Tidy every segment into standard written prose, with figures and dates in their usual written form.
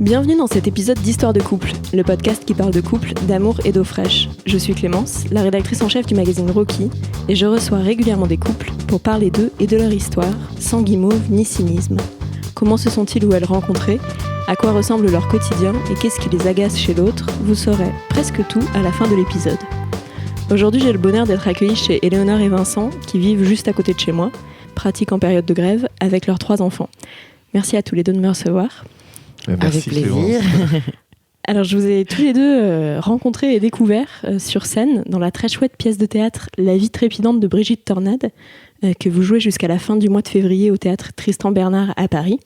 Bienvenue dans cet épisode d'Histoire de couple, le podcast qui parle de couple, d'amour et d'eau fraîche. Je suis Clémence, la rédactrice en chef du magazine Rocky, et je reçois régulièrement des couples pour parler d'eux et de leur histoire, sans guimauve ni cynisme. Comment se sont-ils ou elles rencontrés ? À quoi ressemble leur quotidien et qu'est-ce qui les agace chez l'autre ? Vous saurez presque tout à la fin de l'épisode. Aujourd'hui, j'ai le bonheur d'être accueillie chez Éléonore et Vincent, qui vivent juste à côté de chez moi, pratiquent en période de grève, avec leurs 3 enfants. Merci à tous les deux de me recevoir. Merci, avec plaisir. Alors, je vous ai tous les deux rencontrés et découverts sur scène dans la très chouette pièce de théâtre La vie trépidante de Brigitte Tornade, que vous jouez jusqu'à la fin du mois de février au théâtre Tristan Bernard à Paris.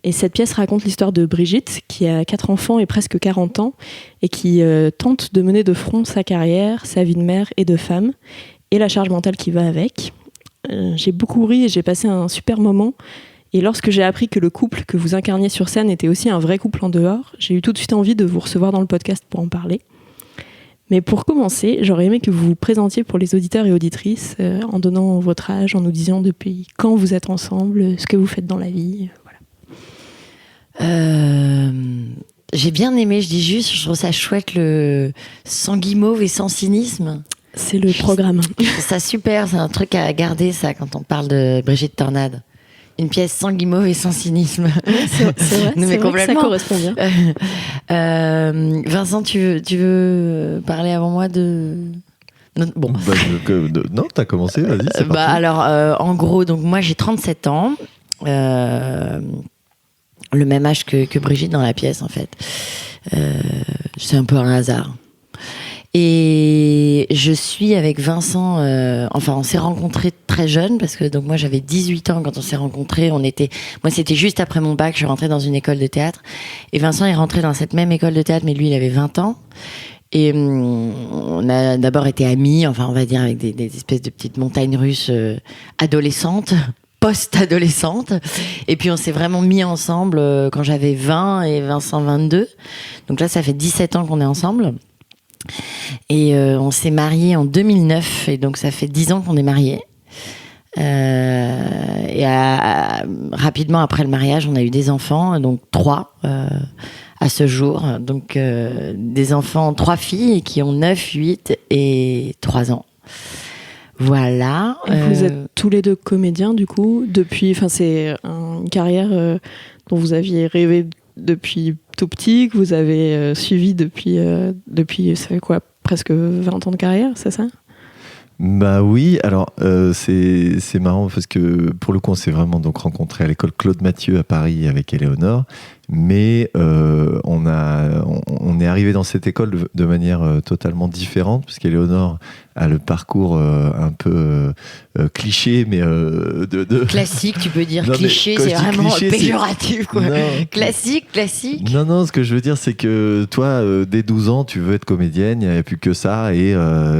Et cette pièce raconte l'histoire de Brigitte, qui a 4 enfants et presque 40 ans, et qui tente de mener de front sa carrière, sa vie de mère et de femme, et la charge mentale qui va avec. J'ai beaucoup ri et j'ai passé un super moment. Et lorsque j'ai appris que le couple que vous incarniez sur scène était aussi un vrai couple en dehors, j'ai eu tout de suite envie de vous recevoir dans le podcast pour en parler. Mais pour commencer, j'aurais aimé que vous vous présentiez pour les auditeurs et auditrices, en donnant votre âge, en nous disant depuis quand vous êtes ensemble, ce que vous faites dans la vie, voilà. J'ai bien aimé, je dis juste, je trouve ça chouette, le sans guimauve et sans cynisme. C'est le programme. Je trouve ça super, c'est un truc à garder ça quand on parle de Brigitte Tornade. Une pièce sans guimauve et sans cynisme. C'est vrai, Non, mais c'est vrai que ça correspond bien. Vincent, tu veux parler avant moi de... Bon. Non, t'as commencé, vas-y, c'est parti. Alors, en gros, donc moi j'ai 37 ans, le même âge que Brigitte dans la pièce en fait. C'est un peu un hasard. Et je suis avec Vincent, on s'est rencontrés très jeunes parce que donc moi j'avais 18 ans quand on s'est rencontrés. Moi c'était juste après mon bac, je suis rentrée dans une école de théâtre et Vincent est rentré dans cette même école de théâtre, mais lui il avait 20 ans. Et on a d'abord été amis, on va dire avec des espèces de petites montagnes russes adolescentes, post-adolescentes. Et puis on s'est vraiment mis ensemble quand j'avais 20 et Vincent 22. Donc là ça fait 17 ans qu'on est ensemble. Et on s'est mariés en 2009 et donc ça fait 10 ans qu'on est mariés. Rapidement après le mariage, on a eu des enfants, donc 3 à ce jour. Donc des enfants, 3 filles qui ont 9, 8 et 3 ans. Voilà. Et vous êtes tous les deux comédiens du coup, c'est une carrière dont vous aviez rêvé depuis tout petit, que vous avez suivi depuis ça fait quoi, presque 20 ans de carrière, c'est ça ? Bah oui, alors c'est marrant parce que pour le coup on s'est vraiment donc rencontrés à l'école Claude Mathieu à Paris avec Éléonore, mais on est arrivé dans cette école de manière totalement différente parce qu'Éléonore a le parcours un peu cliché, mais classique, tu peux dire. Non, cliché, c'est vraiment cliché, péjoratif quoi. Classique. Non, ce que je veux dire c'est que toi dès 12 ans tu veux être comédienne, il n'y a plus que ça et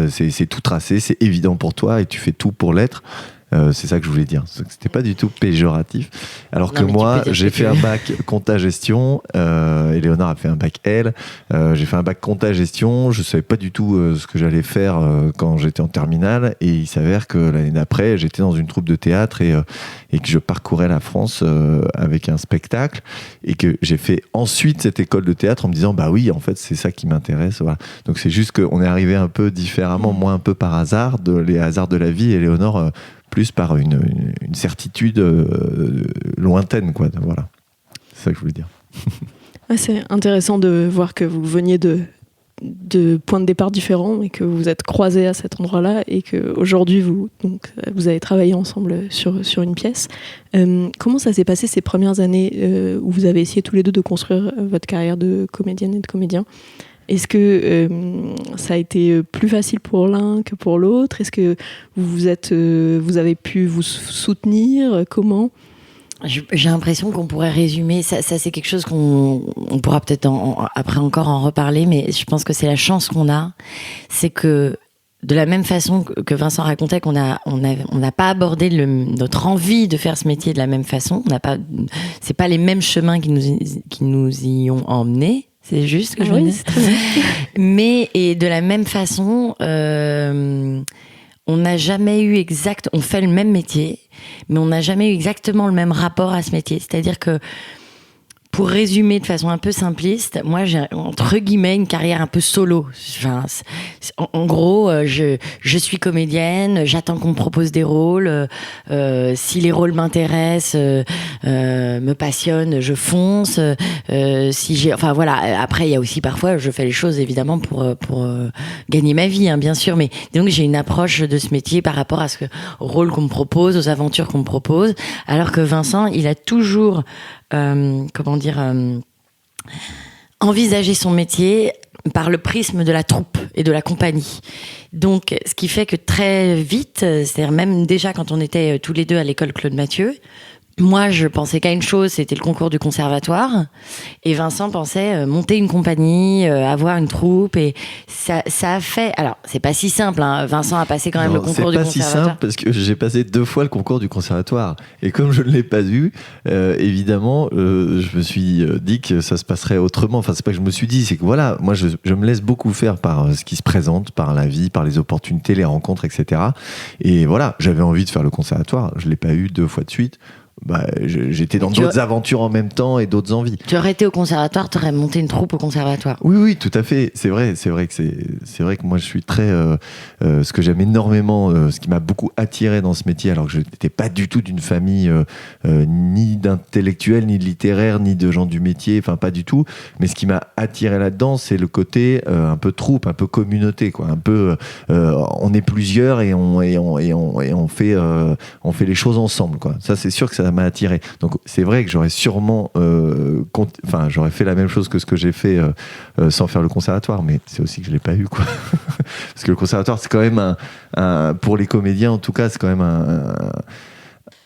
c'est tout tracé, c'est évident pour toi et tu fais tout pour l'être. C'est ça que je voulais dire. C'était pas du tout péjoratif. Alors que moi, j'ai fait un bac compta-gestion. Éléonore a fait un bac L. J'ai fait un bac compta-gestion. Je savais pas du tout ce que j'allais faire quand j'étais en terminale. Et il s'avère que l'année d'après, j'étais dans une troupe de théâtre et que je parcourais la France avec un spectacle. Et que j'ai fait ensuite cette école de théâtre en me disant, bah oui, en fait, c'est ça qui m'intéresse. Voilà. Donc c'est juste qu'on est arrivé un peu différemment, moi un peu par hasard, les hasards de la vie. Et Éléonore plus par une certitude lointaine, quoi. Voilà. C'est ça que je voulais dire. Ouais, c'est intéressant de voir que vous veniez de points de départ différents et que vous êtes croisés à cet endroit-là et qu'aujourd'hui, vous avez travaillé ensemble sur une pièce. Comment ça s'est passé ces premières années où vous avez essayé tous les deux de construire votre carrière de comédienne et de comédien ? Est-ce que ça a été plus facile pour l'un que pour l'autre ? Est-ce que vous avez pu vous soutenir ? Comment ? J'ai l'impression qu'on pourrait résumer, ça c'est quelque chose qu'on pourra peut-être après encore en reparler, mais je pense que c'est la chance qu'on a, c'est que de la même façon que Vincent racontait qu'on n'a pas abordé notre envie de faire ce métier de la même façon, c'est pas les mêmes chemins qui nous y ont emmenés. C'est juste que je veux dire. Mais et de la même façon, on n'a jamais eu on fait le même métier, mais on n'a jamais eu exactement le même rapport à ce métier. C'est-à-dire que pour résumer de façon un peu simpliste, moi j'ai entre guillemets une carrière un peu solo. Enfin, en gros, je suis comédienne, j'attends qu'on me propose des rôles. Si les rôles m'intéressent, me passionnent, je fonce. Enfin voilà. Après, il y a aussi parfois, je fais les choses évidemment pour gagner ma vie, hein, bien sûr. Mais donc j'ai une approche de ce métier par rapport à au rôle qu'on me propose, aux aventures qu'on me propose. Alors que Vincent, il a toujours envisager son métier par le prisme de la troupe et de la compagnie. Donc, ce qui fait que très vite, c'est-à-dire même déjà quand on était tous les deux à l'école Claude Mathieu, moi, je pensais qu'à une chose, c'était le concours du conservatoire. Et Vincent pensait monter une compagnie, avoir une troupe. Et ça a fait... Alors, c'est pas si simple. Hein. Vincent a passé quand même le concours du conservatoire. C'est pas si simple parce que j'ai passé 2 fois le concours du conservatoire. Et comme je ne l'ai pas eu, évidemment, je me suis dit que ça se passerait autrement. Enfin, c'est pas que je me suis dit, c'est que voilà, moi, je me laisse beaucoup faire par ce qui se présente, par la vie, par les opportunités, les rencontres, etc. Et voilà, j'avais envie de faire le conservatoire. Je l'ai pas eu 2 fois de suite. J'étais dans d'autres aventures en même temps et d'autres envies. Tu aurais été au conservatoire, tu aurais monté une troupe au conservatoire. Oui, tout à fait. C'est vrai que moi je suis très ce que j'aime énormément, ce qui m'a beaucoup attiré dans ce métier, alors que je n'étais pas du tout d'une famille ni d'intellectuels, ni de littéraires, ni de gens du métier, enfin pas du tout. Mais ce qui m'a attiré là-dedans, c'est le côté un peu troupe, un peu communauté, quoi. Un peu, on est plusieurs et on fait les choses ensemble, quoi. Ça, c'est sûr que ça m'a attiré. Donc c'est vrai que j'aurais sûrement j'aurais fait la même chose que ce que j'ai fait sans faire le conservatoire, mais c'est aussi que je l'ai pas eu, quoi. Parce que le conservatoire, c'est quand même pour les comédiens en tout cas, c'est quand même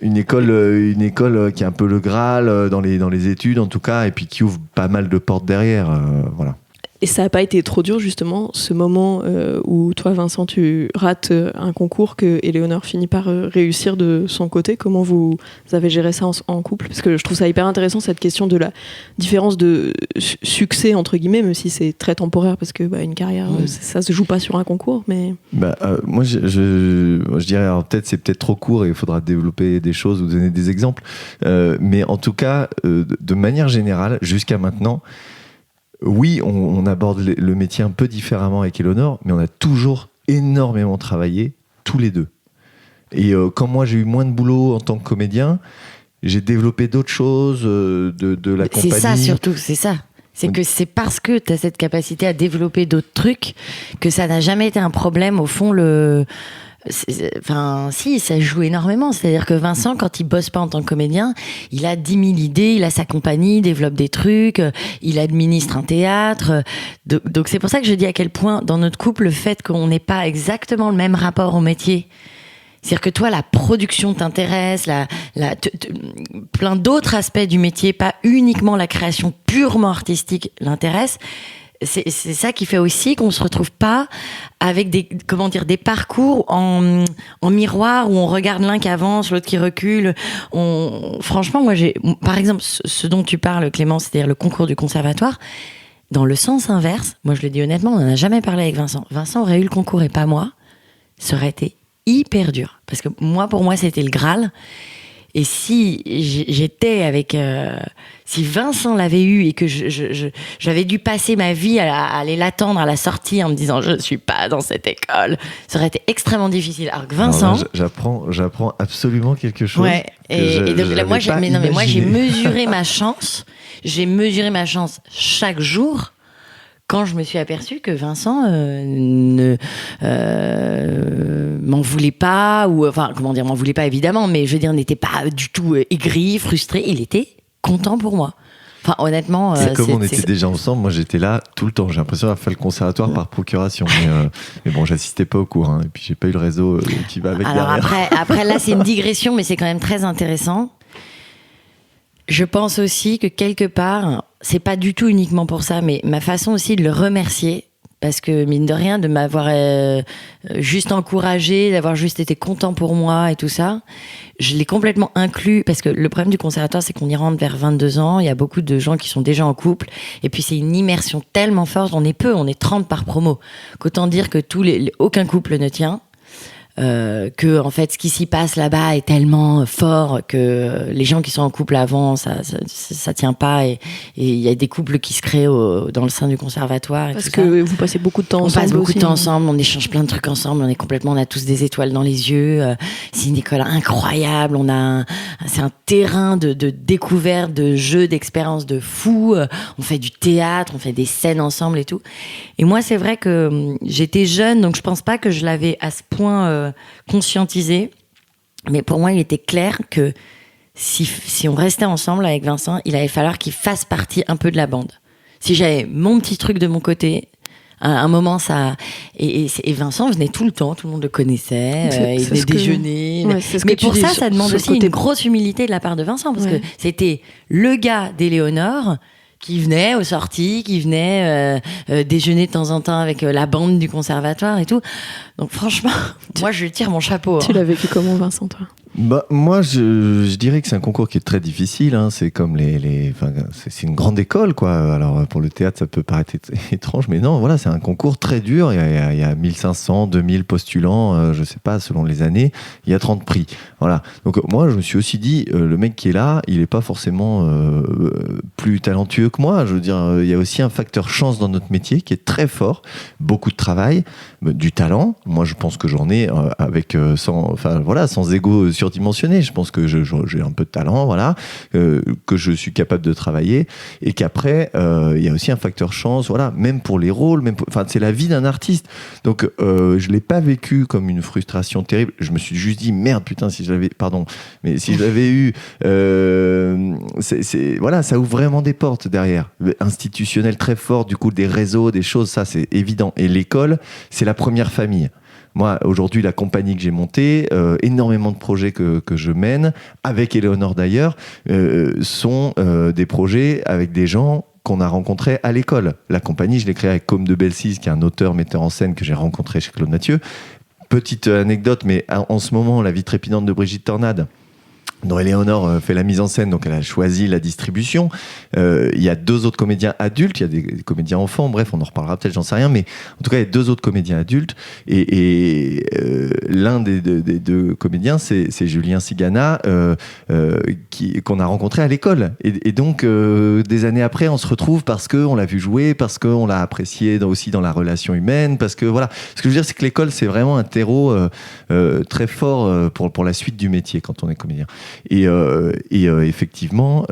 une école qui est un peu le Graal dans les études en tout cas, et puis qui ouvre pas mal de portes derrière, voilà. Et ça n'a pas été trop dur, justement, ce moment où toi, Vincent, tu rates un concours que Éléonore finit par réussir de son côté. Comment vous avez géré ça en couple? Parce que je trouve ça hyper intéressant, cette question de la différence de succès, entre guillemets, même si c'est très temporaire, parce que une carrière, ça se joue pas sur un concours. Mais... moi, je dirais, alors c'est peut-être trop court et il faudra développer des choses ou donner des exemples. Mais en tout cas, de manière générale, jusqu'à maintenant, oui, on aborde le métier un peu différemment avec Éléonore, mais on a toujours énormément travaillé, tous les deux. Et quand moi j'ai eu moins de boulot en tant que comédien, j'ai développé d'autres choses, de la compagnie. C'est ça surtout, c'est ça. C'est que c'est parce que tu as cette capacité à développer d'autres trucs que ça n'a jamais été un problème, au fond, si, ça joue énormément. C'est-à-dire que Vincent, quand il bosse pas en tant que comédien, il a 10 000 idées, il a sa compagnie, il développe des trucs, il administre un théâtre. Donc c'est pour ça que je dis à quel point, dans notre couple, le fait qu'on n'ait pas exactement le même rapport au métier, c'est-à-dire que toi, la production t'intéresse, plein d'autres aspects du métier, pas uniquement la création purement artistique l'intéresse. C'est ça qui fait aussi qu'on se retrouve pas avec des parcours en miroir où on regarde l'un qui avance, l'autre qui recule. Franchement, moi, par exemple, ce dont tu parles, Clément, c'est-à-dire le concours du conservatoire, dans le sens inverse, moi, je le dis honnêtement, on n'en a jamais parlé avec Vincent. Vincent aurait eu le concours et pas moi. Ça aurait été hyper dur. Parce que pour moi, c'était le Graal. Et si j'étais avec... si Vincent l'avait eu et que j'avais dû passer ma vie à aller l'attendre à la sortie en me disant « je ne suis pas dans cette école », ça aurait été extrêmement difficile. Alors que Vincent... J'apprends absolument quelque chose. Ouais. Et donc là, moi, j'ai mesuré ma chance. J'ai mesuré ma chance chaque jour quand je me suis aperçue que Vincent ne m'en voulait pas, m'en voulait pas évidemment, mais je veux dire, n'était pas du tout aigri, frustré, il était content pour moi. Enfin, honnêtement... c'est comme on était déjà ensemble, moi j'étais là tout le temps, j'ai l'impression d'avoir fait le conservatoire par procuration, mais bon, j'assistais pas au cours, hein, et puis j'ai pas eu le réseau qui va avec. Alors derrière. Après là, c'est une digression, mais c'est quand même très intéressant. Je pense aussi que quelque part, c'est pas du tout uniquement pour ça, mais ma façon aussi de le remercier, parce que mine de rien, de m'avoir juste encouragé, d'avoir juste été content pour moi et tout ça, je l'ai complètement inclus, parce que le problème du conservatoire, c'est qu'on y rentre vers 22 ans, il y a beaucoup de gens qui sont déjà en couple, et puis c'est une immersion tellement forte, on est 30 par promo, qu'autant dire que aucun couple ne tient. que en fait ce qui s'y passe là-bas est tellement fort que les gens qui sont en couple avant ça tient pas, et il y a des couples qui se créent dans le sein du conservatoire et Parce tout que ça. vous passez beaucoup de temps On ensemble. passe beaucoup aussi, de temps hein. ensemble, on échange plein de trucs ensemble, on a tous des étoiles dans les yeux. C'est une école incroyable, c'est un terrain de découverte, de jeux, d'expériences de fou. On fait du théâtre, on fait des scènes ensemble et tout. Et moi, c'est vrai que j'étais jeune, donc je pense pas que je l'avais à ce point conscientisé. Mais pour moi, il était clair que si on restait ensemble avec Vincent, il allait falloir qu'il fasse partie un peu de la bande. Si j'avais mon petit truc de mon côté, à un moment, ça. Et Vincent venait tout le temps, tout le monde le connaissait, il venait déjeuner. Ouais, c'est ce mais que tu pour dis, ça demande sur le aussi côté- une grosse humilité de la part de Vincent, parce Ouais. que c'était le gars d'Éléonore qui venait aux sorties, qui venait déjeuner de temps en temps avec la bande du conservatoire et tout. Donc franchement, moi je lui tire mon chapeau. Tu l'as vécu comment, Vincent, toi? Bah, moi, je dirais que c'est un concours qui est très difficile. Hein. C'est comme enfin, c'est une grande école, quoi. Alors, pour le théâtre, ça peut paraître étrange, mais non, voilà, c'est un concours très dur. Il y a 1500, 2000 postulants, je sais pas, selon les années. Il y a 30 prix. Voilà. Donc, moi, je me suis aussi dit, le mec qui est là, il est pas forcément plus talentueux que moi. Je veux dire, il y a aussi un facteur chance dans notre métier qui est très fort. Beaucoup de travail, du talent. Moi, je pense que j'en ai sans ego surdimensionné. Je pense que j'ai un peu de talent, voilà, que je suis capable de travailler, et qu'après, il y a aussi un facteur chance, voilà, même pour les rôles, c'est la vie d'un artiste. Donc, je l'ai pas vécu comme une frustration terrible. Je me suis juste dit, merde, putain, si je l'avais eu, voilà, ça ouvre vraiment des portes derrière, institutionnelles très fortes, du coup, des réseaux, des choses, ça, c'est évident. Et l'école, c'est la première famille. Moi, aujourd'hui, la compagnie que j'ai montée, énormément de projets que je mène, avec Éléonore d'ailleurs, sont des projets avec des gens qu'on a rencontrés à l'école. La compagnie, je l'ai créée avec Côme de Belsize, qui est un auteur, metteur en scène que j'ai rencontré chez Claude Mathieu. Petite anecdote, mais en ce moment, La vie trépidante de Brigitte Tornade, dont Éléonore fait la mise en scène, donc elle a choisi la distribution. Il y a 2 autres comédiens adultes, il y a des comédiens enfants, bref, on en reparlera peut-être, j'en sais rien, mais en tout cas, il y a 2 autres comédiens adultes, et l'un des 2 comédiens, c'est Julien Sigana, qu'on a rencontré à l'école. Et donc, des années après, on se retrouve parce qu'on l'a vu jouer, parce qu'on l'a apprécié aussi dans la relation humaine, parce que voilà. Ce que je veux dire, c'est que l'école, c'est vraiment un terreau très fort pour la suite du métier quand on est comédien. Et effectivement,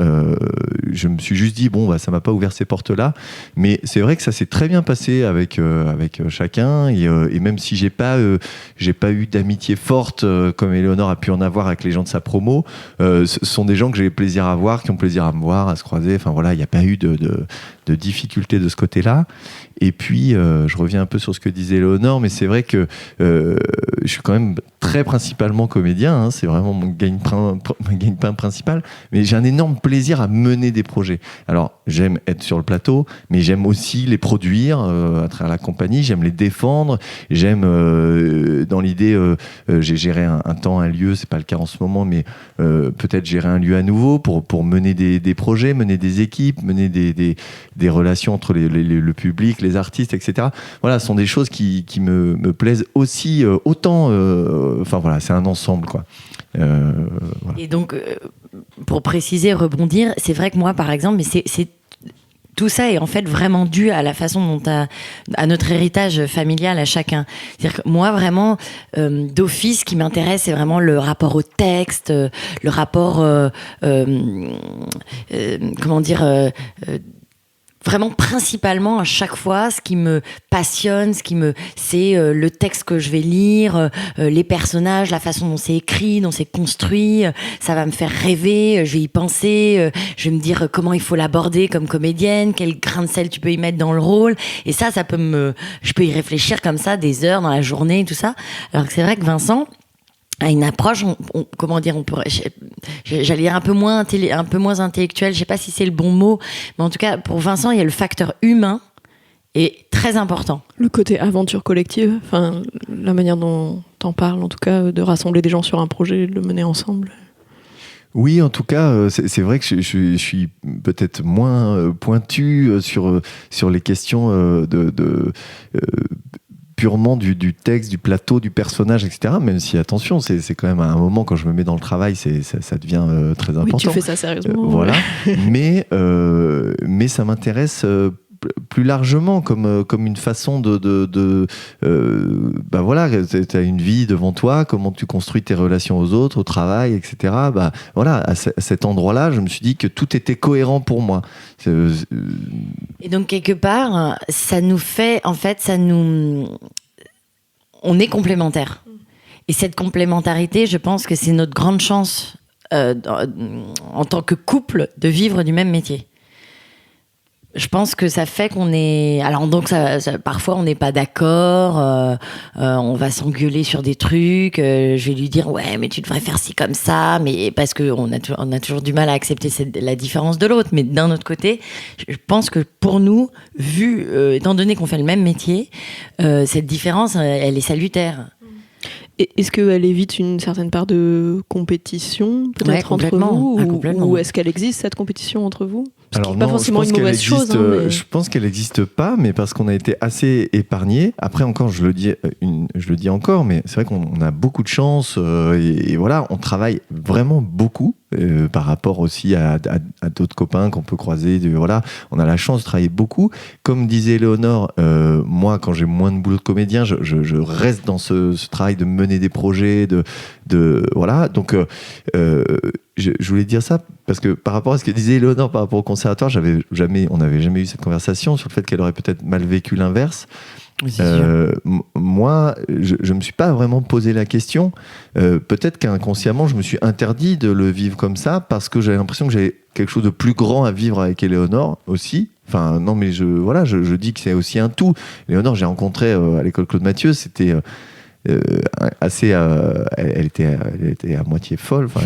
je me suis juste dit, ça m'a pas ouvert ces portes-là, mais c'est vrai que ça s'est très bien passé avec chacun, et même si j'ai pas eu d'amitié forte comme Éléonore a pu en avoir avec les gens de sa promo, ce sont des gens que j'ai plaisir à voir, qui ont plaisir à me voir, à se croiser. Enfin voilà, il n'y a pas eu de difficultés de ce côté-là. Et puis, je reviens un peu sur ce que disait Éléonore, mais c'est vrai que je suis quand même très principalement comédien, hein, c'est vraiment mon gagne-pain principal, mais j'ai un énorme plaisir à mener des projets. Alors, j'aime être sur le plateau, mais j'aime aussi les produire à travers la compagnie, j'aime les défendre, j'aime, dans l'idée, j'ai géré un temps, un lieu, c'est pas le cas en ce moment, mais peut-être gérer un lieu à nouveau pour mener des projets, mener des équipes, mener des relations entre le public, les artistes, etc. Voilà, ce sont des choses qui me plaisent aussi autant. Enfin voilà, c'est un ensemble, quoi. Voilà. Et donc, pour préciser, rebondir, c'est vrai que moi, par exemple, mais c'est tout ça est en fait vraiment dû à la façon dont à notre héritage familial à chacun. C'est-à-dire que moi, vraiment, d'office, ce qui m'intéresse, c'est vraiment le rapport au texte, le rapport, comment dire, vraiment principalement à chaque fois, ce qui me passionne, c'est le texte que je vais lire, les personnages, la façon dont c'est écrit, dont c'est construit. Ça va me faire rêver, je vais y penser, je vais me dire comment il faut l'aborder comme comédienne, quel grain de sel tu peux y mettre dans le rôle. Et ça je peux y réfléchir comme ça des heures dans la journée, tout ça. Alors que c'est vrai que Vincent a une approche, j'allais dire un peu moins intellectuelle, je sais pas si c'est le bon mot, mais en tout cas, pour Vincent, il y a le facteur humain est très important. Le côté aventure collective, enfin, la manière dont t'en parles, en tout cas, de rassembler des gens sur un projet, de le mener ensemble. Oui, en tout cas, c'est vrai que je suis peut-être moins pointu sur les questions purement du texte, du plateau, du personnage, etc. Même si, attention, c'est quand même à un moment, quand je me mets dans le travail, ça devient très important. Oui, tu fais ça sérieusement. Voilà. mais ça m'intéresse plus largement comme une façon bah voilà, tu as une vie devant toi, comment tu construis tes relations aux autres, au travail, etc. Bah voilà, à cet endroit-là, je me suis dit que tout était cohérent pour moi. Et donc quelque part, ça nous fait, en fait, on est complémentaires. Et cette complémentarité, je pense que c'est notre grande chance en tant que couple de vivre du même métier. Je pense que ça fait qu'on est... Alors donc parfois on n'est pas d'accord, on va s'engueuler sur des trucs, je vais lui dire ouais mais tu devrais faire ci comme ça, mais parce qu'on a toujours du mal à accepter la différence de l'autre. Mais d'un autre côté, je pense que pour nous, étant donné qu'on fait le même métier, cette différence, elle est salutaire. Est-ce qu'elle évite une certaine part de compétition peut-être entre vous ou est-ce qu'elle existe cette compétition entre vous? Alors pas forcément une mauvaise chose. Mais... Je pense qu'elle n'existe pas, mais parce qu'on a été assez épargnés. Après encore, je le dis encore, mais c'est vrai qu'on a beaucoup de chance et voilà, on travaille vraiment beaucoup par rapport aussi à d'autres copains qu'on peut croiser. Voilà, on a la chance de travailler beaucoup. Comme disait Léonore, moi, quand j'ai moins de boulot de comédien, je reste dans ce travail de mener des projets, voilà. Donc je voulais dire ça parce que par rapport à ce que disait Léonore par rapport au conservatoire, on n'avait jamais eu cette conversation sur le fait qu'elle aurait peut-être mal vécu l'inverse. Oui, moi, je me suis pas vraiment posé la question. Peut-être qu'inconsciemment, je me suis interdit de le vivre comme ça parce que j'avais l'impression que j'avais quelque chose de plus grand à vivre avec Éléonore aussi. Enfin, non, mais je dis que c'est aussi un tout. Éléonore, j'ai rencontré à l'école Claude Mathieu, c'était assez elle était à moitié folle, enfin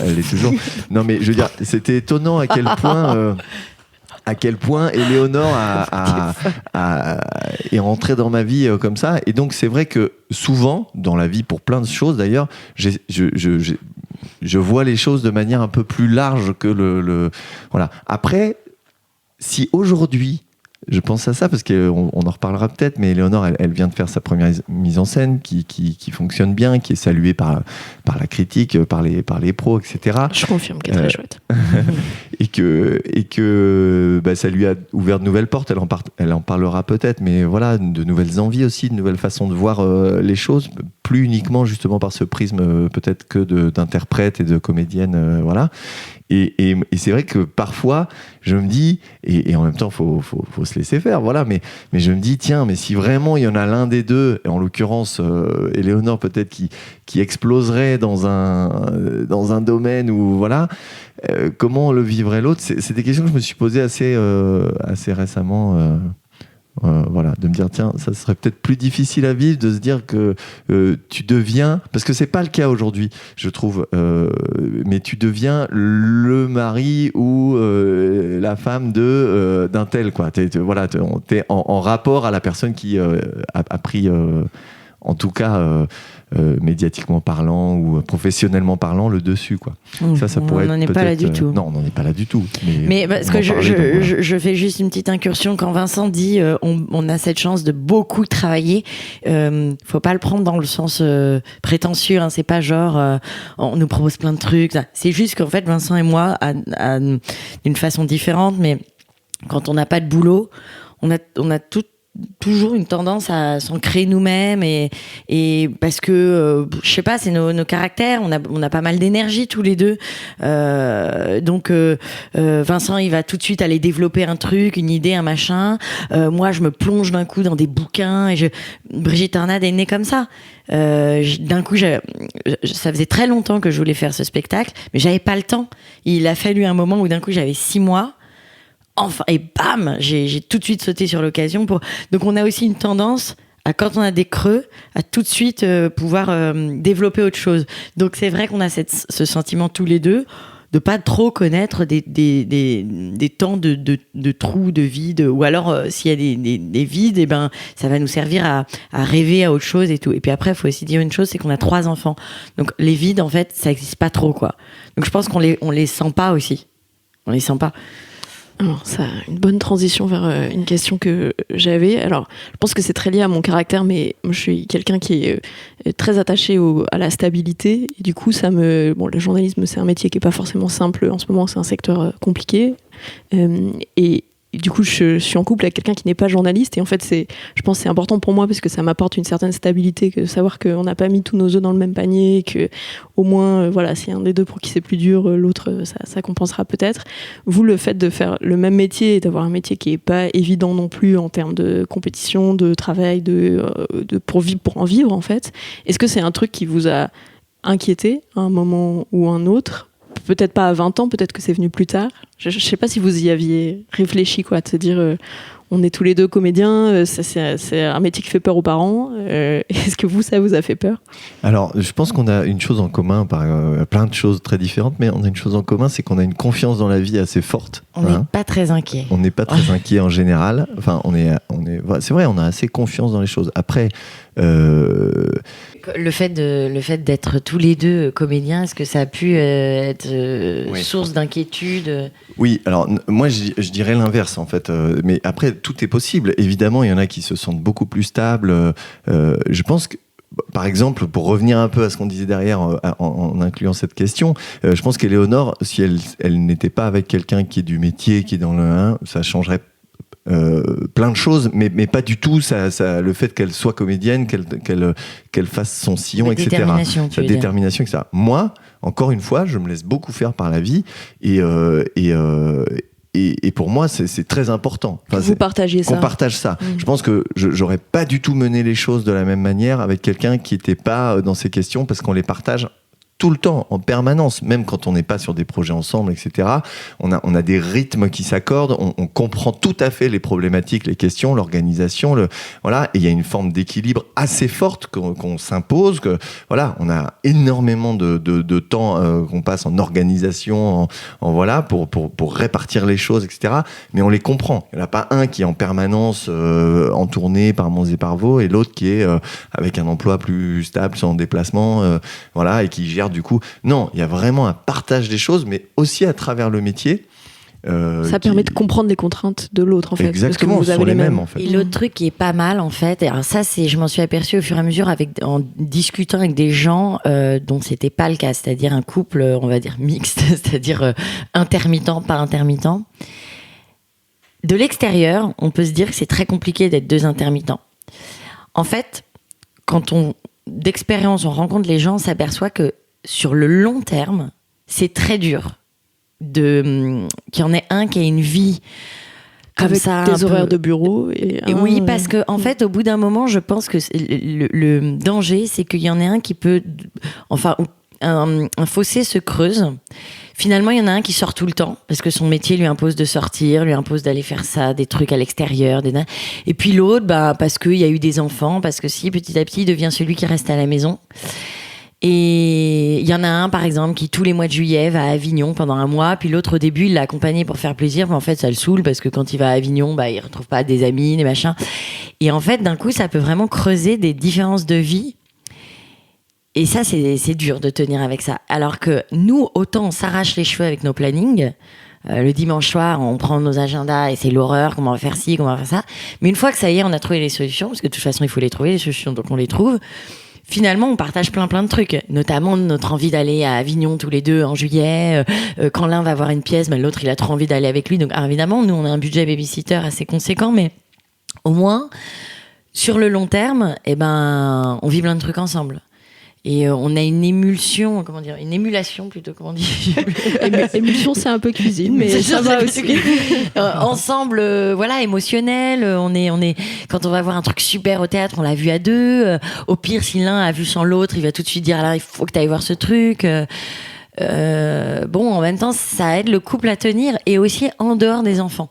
elle est toujours non mais je veux dire c'était étonnant à quel point Éléonore est rentrée dans ma vie comme ça. Et donc c'est vrai que souvent dans la vie, pour plein de choses d'ailleurs, je vois les choses de manière un peu plus large que voilà. Après, si aujourd'hui je pense à ça parce qu'on en reparlera peut-être, mais Éléonore, elle vient de faire sa première mise en scène qui fonctionne bien, qui est saluée par la critique, par les pros, etc. Je confirme qu'elle est très chouette. et que bah, ça lui a ouvert de nouvelles portes, elle en parlera peut-être, mais voilà, de nouvelles envies aussi, de nouvelles façons de voir les choses, plus uniquement justement par ce prisme peut-être que d'interprète et de comédienne, voilà. Et c'est vrai que parfois je me dis, et en même temps faut se laisser faire, voilà, mais je me dis tiens, mais si vraiment il y en a l'un des deux, et en l'occurrence Éléonore peut-être qui exploserait dans un domaine où voilà, comment le vivrait l'autre, c'est des questions que je me suis posées assez récemment. Voilà, de me dire tiens, ça serait peut-être plus difficile à vivre, de se dire que tu deviens, parce que c'est pas le cas aujourd'hui, je trouve, mais tu deviens le mari ou la femme d'un tel, quoi. T'es en rapport à la personne qui a pris, en tout cas médiatiquement parlant ou professionnellement parlant, le dessus, quoi. Ça pourrait être. On n'en est pas là du tout. Non, on n'en est pas là du tout. Mais parce que je fais juste une petite incursion quand Vincent dit on a cette chance de beaucoup travailler. Faut pas le prendre dans le sens prétentieux. Hein, c'est pas genre on nous propose plein de trucs. C'est juste qu'en fait Vincent et moi, d'une façon différente, mais quand on n'a pas de boulot, on a toujours une tendance à s'ancrer nous-mêmes et parce que je sais pas, c'est nos caractères, on a pas mal d'énergie tous les deux, donc Vincent il va tout de suite aller développer un truc, une idée, un machin, moi je me plonge d'un coup dans des bouquins et Brigitte Tornade est née comme ça. D'un coup ça faisait très longtemps que je voulais faire ce spectacle mais j'avais pas le temps, il a fallu un moment où d'un coup j'avais 6 mois. Enfin, et bam, j'ai tout de suite sauté sur l'occasion. Donc on a aussi une tendance, quand on a des creux, à tout de suite pouvoir développer autre chose. Donc c'est vrai qu'on a ce sentiment tous les deux de pas trop connaître des temps de trous, de vide, ou alors s'il y a des vides, et ben ça va nous servir à rêver à autre chose et tout. Et puis après, il faut aussi dire une chose, c'est qu'on a 3 enfants. Donc les vides, en fait, ça existe pas trop, quoi. Donc je pense qu'on les sent pas aussi. On les sent pas. Alors, ça a une bonne transition vers une question que j'avais. Alors, je pense que c'est très lié à mon caractère, mais moi, je suis quelqu'un qui est très attaché à la stabilité. Et du coup, le journalisme, c'est un métier qui est pas forcément simple. En ce moment, c'est un secteur compliqué. Et du coup, je suis en couple avec quelqu'un qui n'est pas journaliste. Et en fait, je pense que c'est important pour moi parce que ça m'apporte une certaine stabilité, que de savoir qu'on n'a pas mis tous nos œufs dans le même panier, que au moins, voilà, s'il y a un des deux pour qui c'est plus dur, l'autre, ça compensera peut-être. Vous, le fait de faire le même métier et d'avoir un métier qui n'est pas évident non plus en termes de compétition, de travail, pour en vivre, en fait, est-ce que c'est un truc qui vous a inquiété à un moment ou un autre ? Peut-être pas à 20 ans, peut-être que c'est venu plus tard. Je sais pas si vous y aviez réfléchi, quoi, de se dire on est tous les deux comédiens, c'est un métier qui fait peur aux parents. Est-ce que ça vous a fait peur ? Alors, je pense qu'on a une chose en commun, plein de choses très différentes, mais on a une chose en commun, c'est qu'on a une confiance dans la vie assez forte. On n'est pas très inquiet. On n'est pas très inquiet en général. Enfin, c'est vrai, on a assez confiance dans les choses. Après, le fait d'être tous les deux comédiens, est-ce que ça a pu être source d'inquiétude ? Oui, alors moi je dirais l'inverse en fait. Mais après, tout est possible. Évidemment, il y en a qui se sentent beaucoup plus stables. Je pense que, par exemple, pour revenir un peu à ce qu'on disait derrière en incluant cette question, je pense qu'Éléonore, si elle n'était pas avec quelqu'un qui est du métier, qui est dans le 1, ça changerait plein de choses, mais pas du tout le fait qu'elle soit comédienne, qu'elle fasse son sillon, etc. Sa détermination, etc. Moi, encore une fois, je me laisse beaucoup faire par la vie et pour moi, c'est très important. Enfin, vous partagez ça. Qu'on partage ça. Je pense que j'aurais pas du tout mené les choses de la même manière avec quelqu'un qui n'était pas dans ces questions, parce qu'on les partage tout le temps, en permanence, même quand on n'est pas sur des projets ensemble, etc. On a des rythmes qui s'accordent, on comprend tout à fait les problématiques, les questions, l'organisation, voilà, et il y a une forme d'équilibre assez forte qu'on s'impose, que voilà, on a énormément de temps qu'on passe en organisation, voilà, pour répartir les choses, etc. Mais on les comprend. Il n'y en a pas un qui est en permanence en tournée par Mons et par Vaux, et l'autre qui est avec un emploi plus stable, sans déplacement, voilà, et qui gère du coup. Non, il y a vraiment un partage des choses, mais aussi à travers le métier. Ça permet de comprendre les contraintes de l'autre, en fait. Exactement, parce que vous avez les mêmes. en fait. Et l'autre truc qui est pas mal, en fait, alors ça, je m'en suis aperçue au fur et à mesure en discutant avec des gens dont c'était pas le cas, c'est-à-dire un couple, on va dire mixte, c'est-à-dire intermittent, pas intermittent. De l'extérieur, on peut se dire que c'est très compliqué d'être deux intermittents. En fait, d'expérience, on rencontre les gens, on s'aperçoit que sur le long terme, c'est très dur qu'il y en ait un qui ait une vie comme avec ça, des horaires de bureau. Et oui, parce que en fait, au bout d'un moment, je pense que le danger, c'est qu'il y en ait un qui peut... Enfin, un fossé se creuse. Finalement, il y en a un qui sort tout le temps, parce que son métier lui impose de sortir, lui impose d'aller faire ça, des trucs à l'extérieur. Et puis l'autre, parce qu'il y a eu des enfants, parce que petit à petit, il devient celui qui reste à la maison. Et il y en a un, par exemple, qui tous les mois de juillet va à Avignon pendant un mois, puis l'autre, au début, il l'a accompagné pour faire plaisir, mais en fait, ça le saoule, parce que quand il va à Avignon, il retrouve pas des amis, des machins. Et en fait, d'un coup, ça peut vraiment creuser des différences de vie. Et ça, c'est dur de tenir avec ça. Alors que nous, autant on s'arrache les cheveux avec nos plannings. Le dimanche soir, on prend nos agendas et c'est l'horreur, comment on va faire ci, comment on va faire ça. Mais une fois que ça y est, on a trouvé les solutions, parce que de toute façon, il faut les trouver, les solutions, donc on les trouve. Finalement, on partage plein de trucs, notamment notre envie d'aller à Avignon tous les deux en juillet. Quand l'un va voir une pièce, l'autre, il a trop envie d'aller avec lui. Donc, évidemment, nous, on a un budget babysitter assez conséquent, mais au moins, sur le long terme, on vit plein de trucs ensemble. Et on a une émulation, plutôt, comment on dit. Émulsion, c'est un peu cuisine, mais ça va aussi. Ensemble, émotionnel. On est, quand on va voir un truc super au théâtre, on l'a vu à deux. Au pire, si l'un a vu sans l'autre, il va tout de suite dire, là, il faut que tu ailles voir ce truc. En même temps, ça aide le couple à tenir, et aussi en dehors des enfants.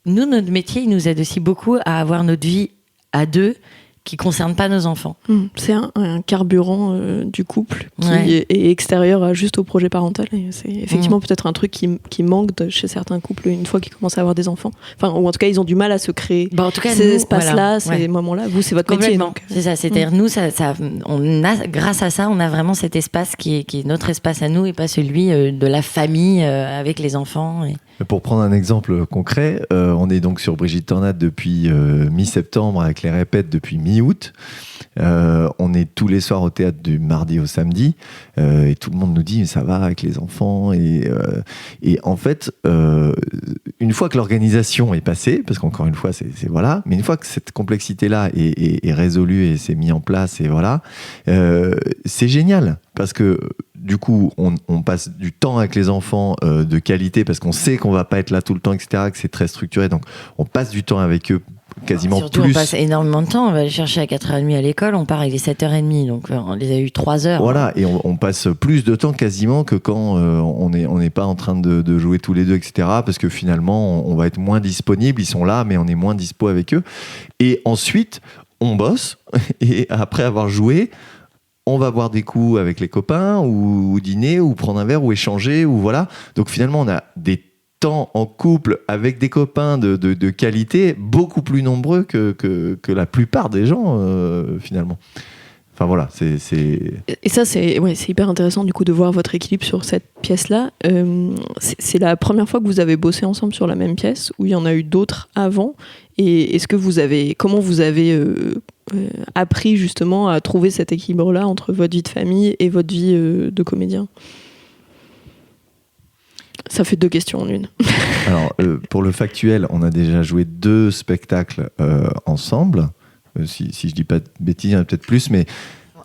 Nous, notre métier, il nous aide aussi beaucoup à avoir notre vie à deux, qui concerne pas nos enfants. C'est un carburant du couple qui Ouais. est extérieur juste au projet parental. Et c'est effectivement peut-être un truc qui manque chez certains couples une fois qu'ils commencent à avoir des enfants. Enfin, ou en tout cas, ils ont du mal à se créer Bah, en tout cas, ces nous, espaces-là, voilà. ces Ouais. moments-là. Vous, c'est votre métier. Complètement. Donc, C'est ça. C'est-à-dire nous, on a, grâce à ça, on a vraiment cet espace qui est notre espace à nous et pas celui de la famille avec les enfants. Et... Pour prendre un exemple concret, on est donc sur Brigitte Tornade depuis mi-septembre avec les répètes depuis mi-août. On est tous les soirs au théâtre du mardi au samedi et tout le monde nous dit mais ça va avec les enfants et en fait une fois que l'organisation est passée, parce qu'encore une fois c'est voilà, mais une fois que cette complexité là est résolue et c'est mis en place et voilà, c'est génial parce que du coup, on passe du temps avec les enfants de qualité parce qu'on sait qu'on va pas être là tout le temps, etc., que c'est très structuré. Donc, on passe du temps avec eux quasiment Surtout, plus. on passe énormément de temps. On va les chercher à 4h30 à l'école. On part, il est 7h30. Donc, on les a eu 3 heures. Voilà, et on passe plus de temps quasiment que quand on n'est pas en train de jouer tous les deux, etc., parce que finalement, on va être moins disponible. Ils sont là, mais on est moins dispo avec eux. Et ensuite, on bosse, et après avoir joué, on va boire des coups avec les copains ou dîner ou prendre un verre ou échanger ou voilà. Donc finalement, on a des temps en couple avec des copains de qualité beaucoup plus nombreux que la plupart des gens finalement. Enfin voilà, c'est... Et ça, c'est hyper intéressant du coup de voir votre équilibre sur cette pièce-là. C'est la première fois que vous avez bossé ensemble sur la même pièce ou il y en a eu d'autres avant? Et comment vous avez appris justement à trouver cet équilibre-là entre votre vie de famille et votre vie de comédien? Ça fait 2 questions en une. Alors, pour le factuel, on a déjà joué 2 spectacles ensemble. Si je dis pas de bêtises, il y en a peut-être plus, mais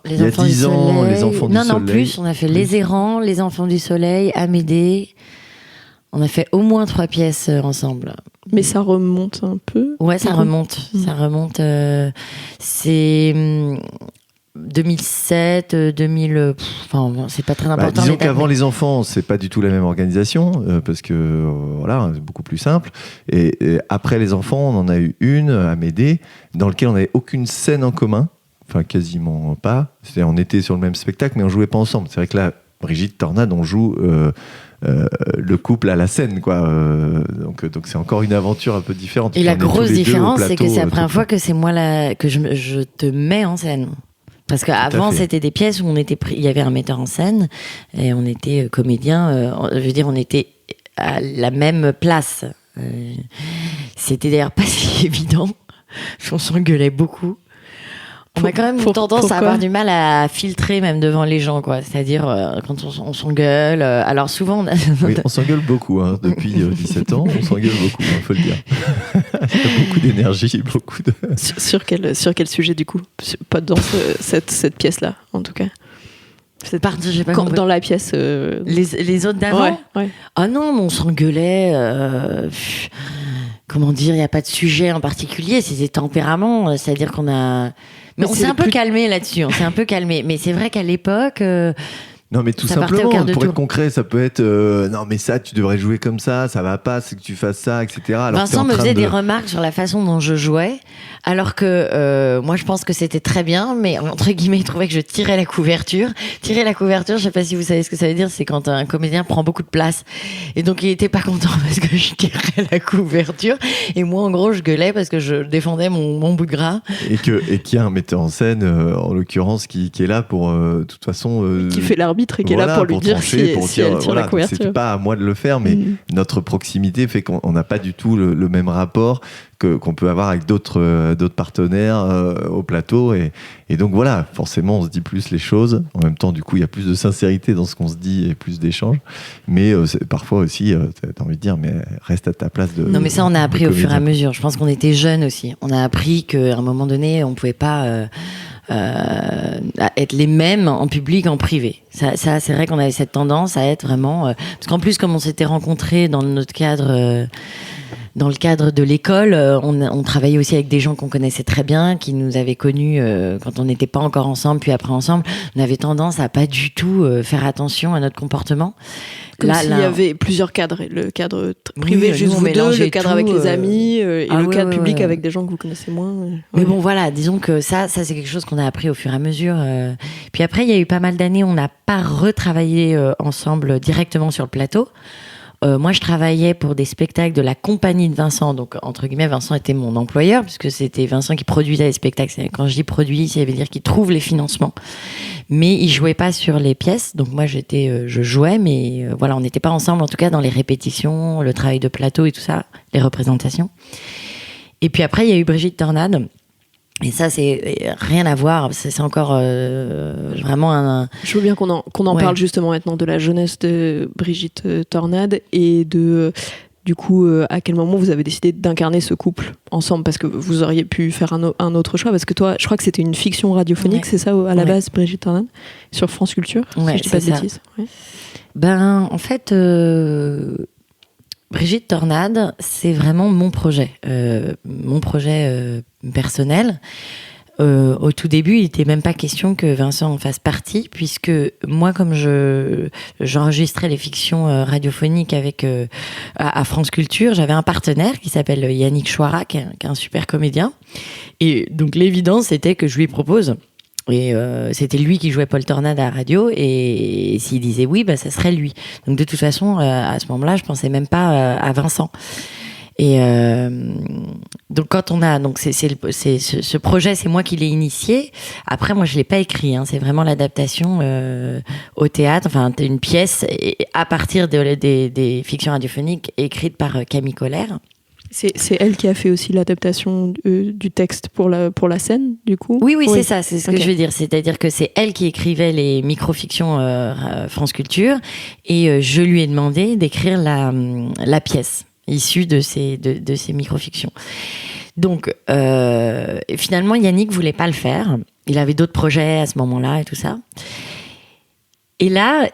Les il y a enfants 10 du ans, soleil. les enfants du non, soleil. Plus. On a fait Les Errants, Les Enfants du Soleil, Amédée. On a fait au moins 3 pièces ensemble. Mais ça remonte un peu. Ouais, ça remonte. Ça remonte. C'est 2007, 2000. Enfin, c'est pas très important. Disons qu'avant les enfants, c'est pas du tout la même organisation parce que voilà, c'est beaucoup plus simple. Et après les enfants, on en a eu une à Médée dans lequel on n'avait aucune scène en commun. Enfin, quasiment pas. C'est-à-dire, on était sur le même spectacle, mais on jouait pas ensemble. C'est vrai que là, Brigitte Tornade, on joue le couple à la scène, quoi. Donc c'est encore une aventure un peu différente. Et la On est grosse tous les deux au différence, c'est que plateau, c'est la tout première le fois temps. que c'est moi que je te mets en scène. Parce qu'avant, fait. c'était des pièces où il y avait un metteur en scène et on était comédien. Je veux dire, on était à la même place. C'était d'ailleurs pas si évident. On s'engueulait beaucoup. On a quand même tendance pourquoi à avoir du mal à filtrer même devant les gens, quoi. C'est-à-dire quand on s'engueule. Alors souvent, Oui, on s'engueule beaucoup hein, depuis 17 ans. On s'engueule beaucoup, il faut le dire. Il y a beaucoup d'énergie, beaucoup de. Sur quel sujet du coup? Pas dans cette pièce-là, en tout cas. Pardon, j'ai pas compris. Dans la pièce. Les autres d'avant. Ouais. Ah non, mais on s'engueulait. Comment dire, il n'y a pas de sujet en particulier, c'est des tempéraments. C'est-à-dire qu'on a. Mais on s'est un peu calmé là-dessus. On s'est un peu calmé. Mais c'est vrai qu'à l'époque. Non, mais tout ça partait au simplement, quart de pour tour. être concret, ça peut être non, mais ça, tu devrais jouer comme ça va pas, c'est que tu fasses ça, etc. Alors Vincent me faisait des remarques sur la façon dont je jouais, alors que moi je pense que c'était très bien, mais entre guillemets, il trouvait que je tirais la couverture. Tirer la couverture, je sais pas si vous savez ce que ça veut dire, c'est quand un comédien prend beaucoup de place. Et donc il était pas content parce que je tirais la couverture. Et moi, en gros, je gueulais parce que je défendais mon bout de gras. Et qu'il y a un metteur en scène, en l'occurrence, qui est là pour, de toute façon. Qui fait l'arbitre et qui est là pour lui dire trancher, si elle tire la couverture. C'est pas à moi de le faire, mais notre proximité fait qu'on n'a pas du tout le même rapport qu'on peut avoir avec d'autres partenaires au plateau. Et donc voilà, forcément, on se dit plus les choses. En même temps, du coup, il y a plus de sincérité dans ce qu'on se dit et plus d'échanges. Mais parfois aussi, t'as envie de dire, mais reste à ta place de. Non, mais ça, on a appris au fur et à comédien. mesure. Je pense qu'on était jeunes aussi. On a appris qu'à un moment donné, on pouvait pas être les mêmes en public, en privé. Ça c'est vrai qu'on avait cette tendance à être vraiment. Parce qu'en plus, comme on s'était rencontrés dans notre cadre dans le cadre de l'école, on travaillait aussi avec des gens qu'on connaissait très bien, qui nous avaient connus quand on n'était pas encore ensemble, puis après ensemble. On avait tendance à pas du tout faire attention à notre comportement. Comme s'il y avait plusieurs cadres, le cadre privé juste vous deux, le cadre avec les amis et le cadre public avec des gens que vous connaissez moins. Mais bon, voilà, disons que ça c'est quelque chose qu'on a appris au fur et à mesure. Puis après, il y a eu pas mal d'années, on n'a pas retravaillé ensemble directement sur le plateau. Moi, je travaillais pour des spectacles de la compagnie de Vincent. Donc, entre guillemets, Vincent était mon employeur, puisque c'était Vincent qui produisait les spectacles. Quand je dis produit, ça veut dire qu'il trouve les financements. Mais il jouait pas sur les pièces. Donc, moi, je jouais, mais voilà, on n'était pas ensemble, en tout cas, dans les répétitions, le travail de plateau et tout ça, les représentations. Et puis après, il y a eu Brigitte Tornade. Et ça, c'est rien à voir. C'est encore vraiment un. Je veux bien qu'on en parle justement maintenant de la jeunesse de Brigitte Tornade et de du coup à quel moment vous avez décidé d'incarner ce couple ensemble, parce que vous auriez pu faire un autre choix, parce que toi, je crois que c'était une fiction radiophonique, c'est ça à la base, Brigitte Tornade, sur France Culture, si je dis pas de bêtises. Ouais. Ben en fait. Brigitte Tornade, c'est vraiment mon projet personnel. Au tout début, il n'était même pas question que Vincent en fasse partie, puisque moi, comme j'enregistrais les fictions radiophoniques à France Culture, j'avais un partenaire qui s'appelle Yannick Chouara, qui est un super comédien. Et donc l'évidence, c'était que je lui propose. Et c'était lui qui jouait Paul Tornade à la radio, et s'il disait oui, bah ça serait lui. Donc de toute façon, à ce moment-là, je pensais même pas à Vincent. Et donc quand on a ce projet, c'est moi qui l'ai initié. Après, moi, je l'ai pas écrit. Hein, c'est vraiment l'adaptation au théâtre. Enfin, une pièce à partir des fictions radiophoniques écrites par Camille Colère. C'est elle qui a fait aussi l'adaptation du texte pour la scène, du coup. Oui, c'est ça, c'est ce que je veux dire. C'est-à-dire que c'est elle qui écrivait les micro-fictions France Culture, et je lui ai demandé d'écrire la pièce issue de ces micro-fictions. Donc, finalement, Yannick voulait pas le faire. Il avait d'autres projets à ce moment-là et tout ça. Et là...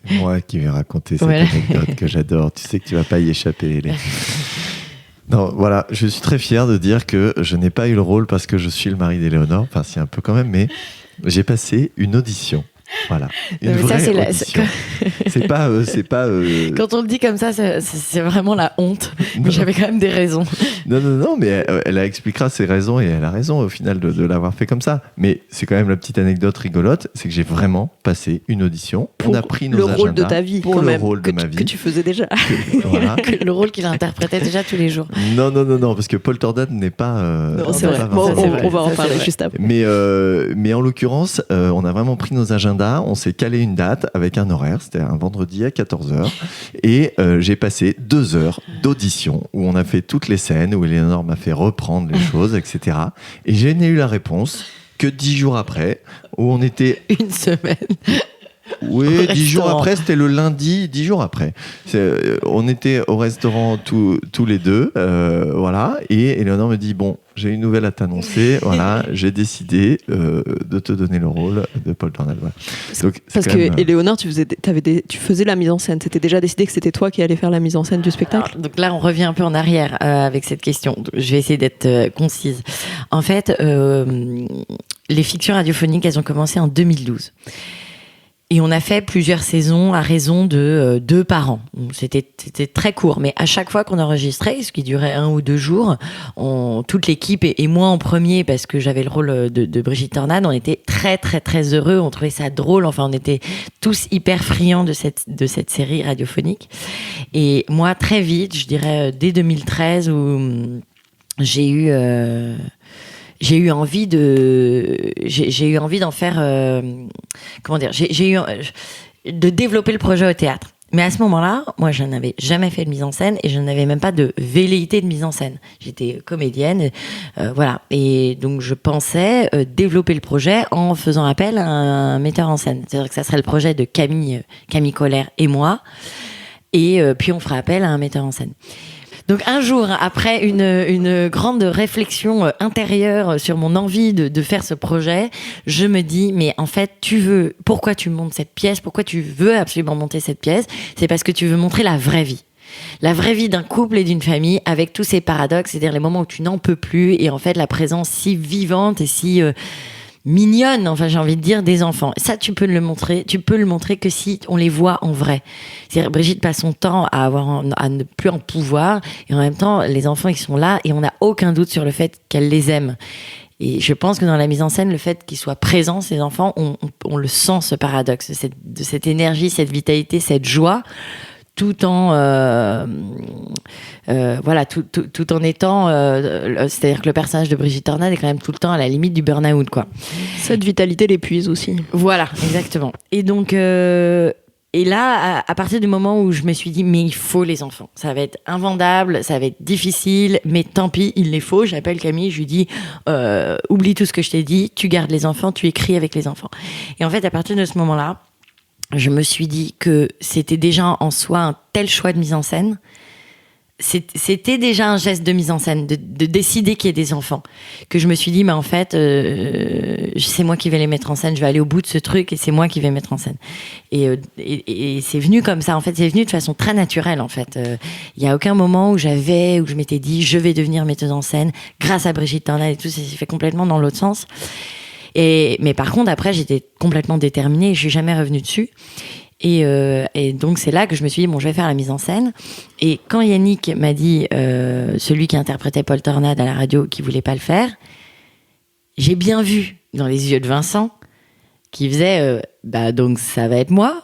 C'est moi qui vais raconter cette anecdote que j'adore. Tu sais que tu vas pas y échapper, Hélène. Non, voilà, je suis très fier de dire que je n'ai pas eu le rôle parce que je suis le mari d'Éléonore. Enfin, si, un peu quand même, mais j'ai passé une audition. Voilà, une vraie audition. C'est pas. Quand on le dit comme ça, c'est vraiment la honte. Mais j'avais quand même des raisons. Non, mais elle expliquera ses raisons, et elle a raison au final de l'avoir fait comme ça. Mais c'est quand même la petite anecdote rigolote, c'est que j'ai vraiment passé une audition. Pour on a pris nos agendas. Le rôle de ta vie, pour quand le même, rôle de ma vie. Que tu faisais déjà. Voilà. Le rôle qu'il interprétait déjà tous les jours. Non, parce que Paul Tornade n'est pas. Non, c'est vrai. On va en parler juste après. Mais en l'occurrence, on a vraiment pris nos agendas. On s'est calé une date avec un horaire, c'était un vendredi à 14h, et j'ai passé 2 heures d'audition où on a fait toutes les scènes, où Éléonore m'a fait reprendre les choses, etc. Et je n'ai eu la réponse que 10 jours après, où on était... Une semaine. Oui, 10 jours après, c'était le lundi, 10 jours après. On était au restaurant tous les deux, voilà, et Éléonore me dit, bon, j'ai une nouvelle à t'annoncer, voilà, j'ai décidé de te donner le rôle de Paul Tornade. Voilà. Donc, parce que Éléonore, tu faisais la mise en scène, c'était déjà décidé que c'était toi qui allais faire la mise en scène du spectacle. Alors, donc là, on revient un peu en arrière avec cette question. Je vais essayer d'être concise. En fait, les fictions radiophoniques, elles ont commencé en 2012. Et on a fait plusieurs saisons à raison de 2 par an. C'était très court, mais à chaque fois qu'on enregistrait, ce qui durait 1 ou 2 jours, toute l'équipe et moi en premier, parce que j'avais le rôle de Brigitte Tornade, on était très très très heureux, on trouvait ça drôle, enfin on était tous hyper friands de cette série radiophonique. Et moi très vite, je dirais dès 2013, où j'ai eu envie d'en faire de développer le projet au théâtre. Mais à ce moment-là, moi, je n'avais jamais fait de mise en scène et je n'avais même pas de velléité de mise en scène. J'étais comédienne, voilà. Et donc, je pensais développer le projet en faisant appel à un metteur en scène. C'est-à-dire que ça serait le projet de Camille Colère et moi. Et puis, on fera appel à un metteur en scène. Donc un jour, après une grande réflexion intérieure sur mon envie de faire ce projet, je me dis, mais en fait, pourquoi tu montes cette pièce ? Pourquoi tu veux absolument monter cette pièce ? C'est parce que tu veux montrer la vraie vie. La vraie vie d'un couple et d'une famille avec tous ces paradoxes, c'est-à-dire les moments où tu n'en peux plus et en fait la présence si vivante et si mignonne, enfin j'ai envie de dire, des enfants. Ça, tu peux le montrer que si on les voit en vrai. C'est-à-dire, Brigitte passe son temps à ne plus en pouvoir et en même temps, les enfants, ils sont là et on n'a aucun doute sur le fait qu'elle les aime. Et je pense que dans la mise en scène, le fait qu'ils soient présents, ces enfants, on le sent, ce paradoxe, cette énergie, cette vitalité, cette joie, tout en tout en étant c'est-à-dire que le personnage de Brigitte Tornade est quand même tout le temps à la limite du burn-out, quoi. Cette vitalité l'épuise aussi. Voilà, exactement. Et donc et là, à partir du moment où je me suis dit, mais il faut les enfants. Ça va être invendable, ça va être difficile, mais tant pis, il les faut. J'appelle Camille, je lui dis, oublie tout ce que je t'ai dit, tu gardes les enfants, tu écris avec les enfants. Et en fait, à partir de ce moment-là, je me suis dit que c'était déjà en soi un tel choix de mise en scène. C'était déjà un geste de mise en scène, de décider qu'il y ait des enfants. Que je me suis dit, mais en fait, c'est moi qui vais les mettre en scène, je vais aller au bout de ce truc et c'est moi qui vais mettre en scène. Et c'est venu comme ça, en fait, c'est venu de façon très naturelle, en fait. Il y a aucun moment où je m'étais dit, je vais devenir metteuse en scène, grâce à Brigitte Tornade et tout, ça s'est fait complètement dans l'autre sens. Mais par contre, après, j'étais complètement déterminée et je suis jamais revenue dessus. Et donc, c'est là que je me suis dit, bon, je vais faire la mise en scène. Et quand Yannick m'a dit, celui qui interprétait Paul Tornade à la radio, qu'il voulait pas le faire, j'ai bien vu dans les yeux de Vincent qui faisait, donc ça va être moi.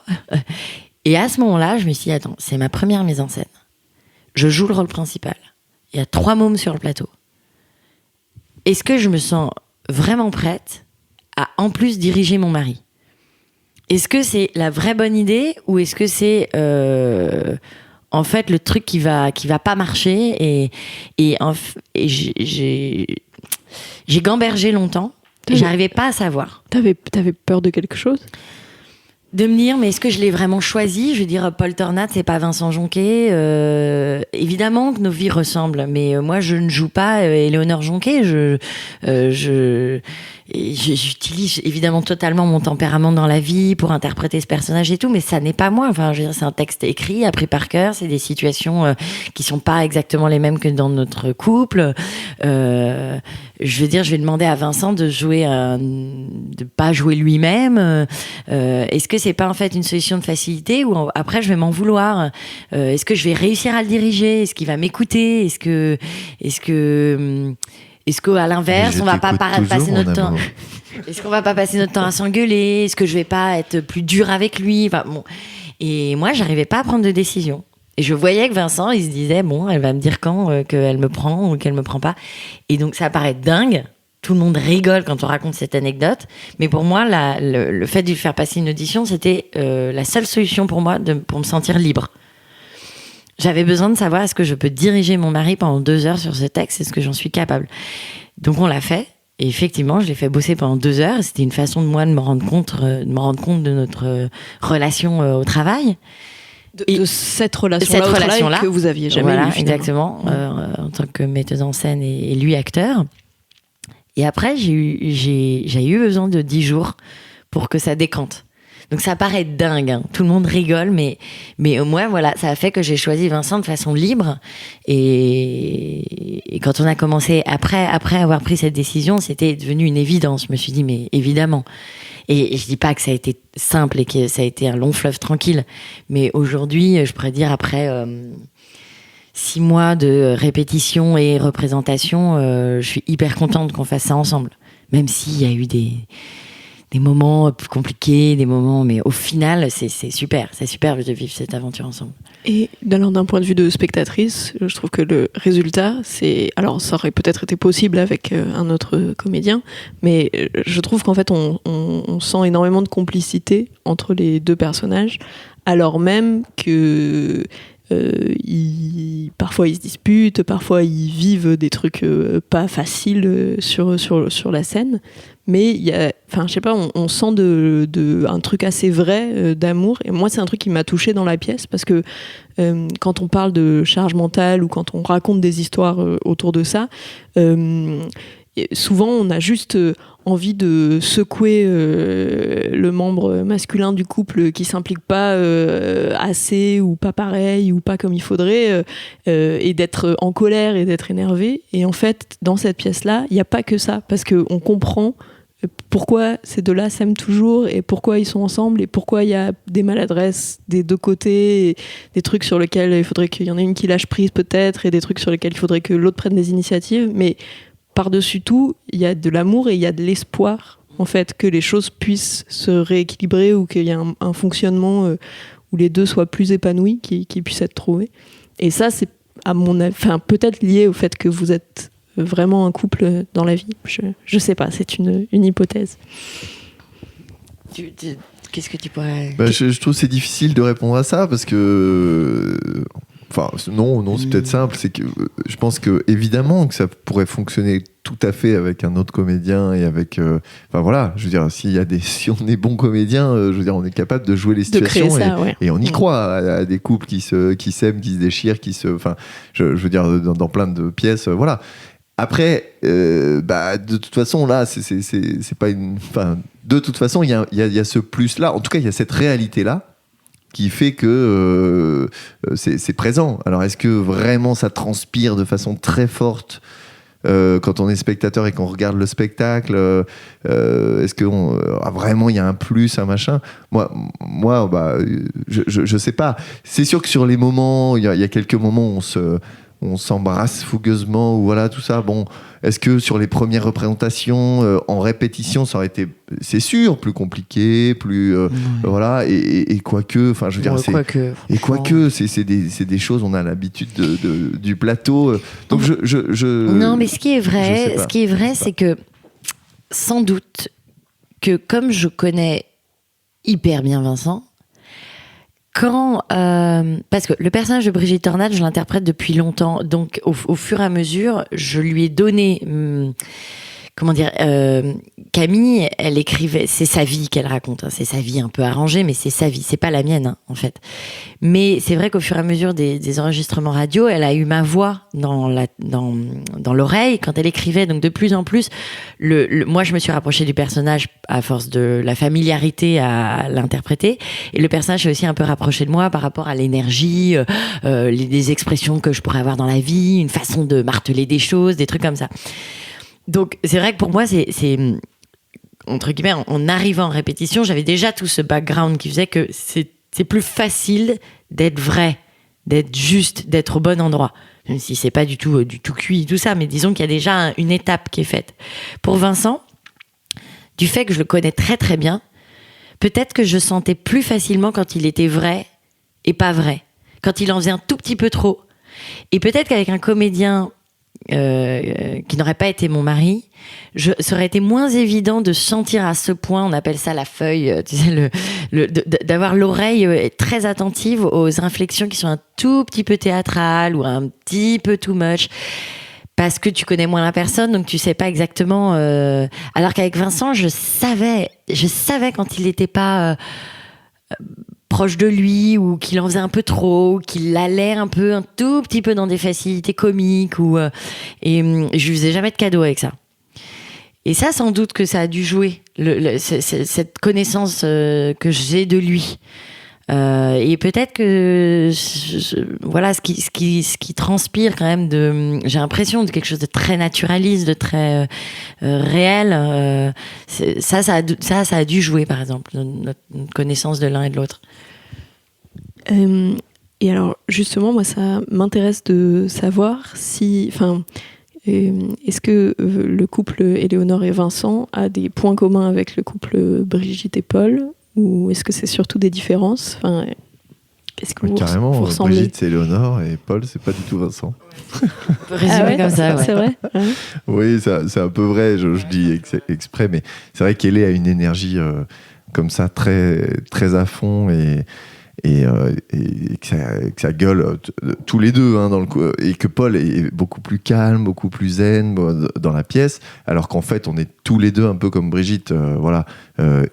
Et à ce moment-là, je me suis dit, attends, c'est ma première mise en scène. Je joue le rôle principal. Il y a 3 mômes sur le plateau. Est-ce que je me sens vraiment prête à en plus diriger mon mari? Est-ce que c'est la vraie bonne idée ou est-ce que c'est en fait le truc qui va pas marcher et j'ai gambergé longtemps et j'arrivais pas à savoir. T'avais peur de quelque chose? De me dire, mais est-ce que je l'ai vraiment choisi? Je veux dire, Paul Tornade, c'est pas Vincent Jonquet. Évidemment que nos vies ressemblent, mais moi, je ne joue pas Éléonore Jonquet. J'utilise évidemment totalement mon tempérament dans la vie pour interpréter ce personnage et tout, mais ça n'est pas moi. Enfin, je veux dire, c'est un texte écrit, appris par cœur. C'est des situations qui sont pas exactement les mêmes que dans notre couple. Je veux dire, je vais demander à Vincent de pas jouer lui-même. Est-ce que c'est pas en fait une solution de facilité ou après je vais m'en vouloir? Est-ce que je vais réussir à le diriger? Est-ce qu'il va m'écouter? Est-ce qu'à l'inverse, on va pas passer notre temps? Est-ce qu'on va pas passer notre temps à s'engueuler? Est-ce que je vais pas être plus dur avec lui? Enfin, bon. Et moi, j'arrivais pas à prendre de décision. Et je voyais que Vincent, il se disait, bon, elle va me dire quand qu'elle me prend ou qu'elle me prend pas. Et donc, ça paraît dingue. Tout le monde rigole quand on raconte cette anecdote. Mais pour moi, le fait de lui faire passer une audition, c'était la seule solution pour moi pour me sentir libre. J'avais besoin de savoir est-ce que je peux diriger mon mari pendant 2 heures sur ce texte, est-ce que j'en suis capable? Donc on l'a fait, et effectivement je l'ai fait bosser pendant 2 heures, c'était une façon de moi de me rendre compte de notre relation au travail. De cette relation-là que vous aviez jamais eue. Exactement, en tant que metteuse en scène et lui acteur. Et après j'ai eu besoin de 10 jours pour que ça décante. Donc ça paraît dingue, hein. Tout le monde rigole, mais moi, voilà, ça a fait que j'ai choisi Vincent de façon libre. Et quand on a commencé, après avoir pris cette décision, c'était devenu une évidence. Je me suis dit, mais évidemment. Et je dis pas que ça a été simple et que ça a été un long fleuve tranquille. Mais aujourd'hui, je pourrais dire, après 6 mois de répétition et représentation, je suis hyper contente qu'on fasse ça ensemble. Même s'il y a eu des moments plus compliqués, mais au final, c'est super de vivre cette aventure ensemble. Et d'un point de vue de spectatrice, je trouve que le résultat, alors ça aurait peut-être été possible avec un autre comédien, mais je trouve qu'en fait, on sent énormément de complicité entre les 2 personnages, alors même que parfois ils se disputent, parfois ils vivent des trucs pas faciles sur la scène, mais il y a, enfin je sais pas, on sent un truc assez vrai d'amour, et moi c'est un truc qui m'a touchée dans la pièce parce que quand on parle de charge mentale ou quand on raconte des histoires autour de ça, il souvent, on a juste envie de secouer le membre masculin du couple qui s'implique pas assez ou pas pareil ou pas comme il faudrait et d'être en colère et d'être énervé. Et en fait, dans cette pièce-là, il n'y a pas que ça, parce qu'on comprend pourquoi ces deux-là s'aiment toujours et pourquoi ils sont ensemble et pourquoi il y a des maladresses des deux côtés, et des trucs sur lesquels il faudrait qu'il y en ait une qui lâche prise peut-être et des trucs sur lesquels il faudrait que l'autre prenne des initiatives. Mais par-dessus tout, il y a de l'amour et il y a de l'espoir, en fait, que les choses puissent se rééquilibrer ou qu'il y ait un fonctionnement où les deux soient plus épanouis, qui puissent être trouvés. Et ça, c'est à mon avis, peut-être lié au fait que vous êtes vraiment un couple dans la vie. Je sais pas, c'est une hypothèse. Qu'est-ce que tu pourrais... Je trouve que c'est difficile de répondre à ça parce que... non, c'est peut-être simple. C'est que je pense que évidemment que ça pourrait fonctionner tout à fait avec un autre comédien et avec. Je veux dire, si on est bon comédien, je veux dire, on est capable de jouer les situations et on y croit à des couples qui s'aiment, qui se déchirent, je veux dire, dans plein de pièces, voilà. Après, de toute façon, là, c'est pas une. De toute façon, il y a ce plus-là. En tout cas, il y a cette réalité-là qui fait que c'est présent. Alors, est-ce que vraiment ça transpire de façon très forte quand on est spectateur et qu'on regarde le spectacle? Est-ce que vraiment il y a un plus, un machin? Moi, je sais pas. C'est sûr que sur les moments, il y a quelques moments où on s'embrasse fougueusement ou voilà tout ça. Bon, est-ce que sur les premières représentations en répétition, ça aurait été, c'est sûr, plus compliqué, plus voilà, et quoique, je veux dire, c'est des choses, on a l'habitude du plateau. Donc non, mais ce qui est vrai, c'est que sans doute que comme je connais hyper bien Vincent. Parce que le personnage de Brigitte Tornade, je l'interprète depuis longtemps, donc au fur et à mesure, je lui ai donné, Camille, elle écrivait, c'est sa vie qu'elle raconte, hein, c'est sa vie un peu arrangée, mais c'est sa vie, c'est pas la mienne, hein, en fait. Mais c'est vrai qu'au fur et à mesure des enregistrements radio, elle a eu ma voix dans l'oreille quand elle écrivait, donc de plus en plus, moi je me suis rapprochée du personnage à force de la familiarité à l'interpréter, et le personnage s'est aussi un peu rapproché de moi par rapport à l'énergie, les expressions que je pourrais avoir dans la vie, une façon de marteler des choses, des trucs comme ça. Donc c'est vrai que pour moi c'est entre guillemets en arrivant en répétition, j'avais déjà tout ce background qui faisait que c'est plus facile d'être vrai, d'être juste, d'être au bon endroit, même si c'est pas du tout cuit tout ça, mais disons qu'il y a déjà une étape qui est faite. Pour Vincent, du fait que je le connais très très bien, peut-être que je sentais plus facilement quand il était vrai et pas vrai, quand il en faisait un tout petit peu trop, et peut-être qu'avec un comédien qui n'aurait pas été mon mari, ça aurait été moins évident de sentir à ce point, on appelle ça la feuille, tu sais, d'avoir l'oreille très attentive aux inflexions qui sont un tout petit peu théâtrales ou un petit peu too much, parce que tu connais moins la personne, donc tu sais pas exactement. Alors qu'avec Vincent, je savais quand il n'était pas proche de lui, ou qu'il en faisait un peu trop, ou qu'il allait un tout petit peu dans des facilités comiques, et je lui faisais jamais de cadeau avec ça. Et ça, sans doute que ça a dû jouer, cette connaissance que j'ai de lui. Et peut-être que voilà, ce qui transpire quand même j'ai l'impression de quelque chose de très naturaliste, de très réel. Ça a dû jouer, par exemple, notre connaissance de l'un et de l'autre. Et alors justement, moi, ça m'intéresse de savoir si, est-ce que le couple Éléonore et Vincent a des points communs avec le couple Brigitte et Paul, ou est-ce que c'est surtout des différences? Qu'est-ce que carrément, vous ressemblez? Brigitte c'est Éléonore et Paul c'est pas du tout Vincent. On peut résumer comme ça, ouais. C'est vrai. Ouais. Oui, c'est un peu vrai, je dis exprès, mais c'est vrai qu'elle a une énergie comme ça très, très à fond, et que ça gueule tous les deux, hein, et que Paul est beaucoup plus calme, beaucoup plus zen dans la pièce, alors qu'en fait on est tous les deux un peu comme Brigitte, voilà,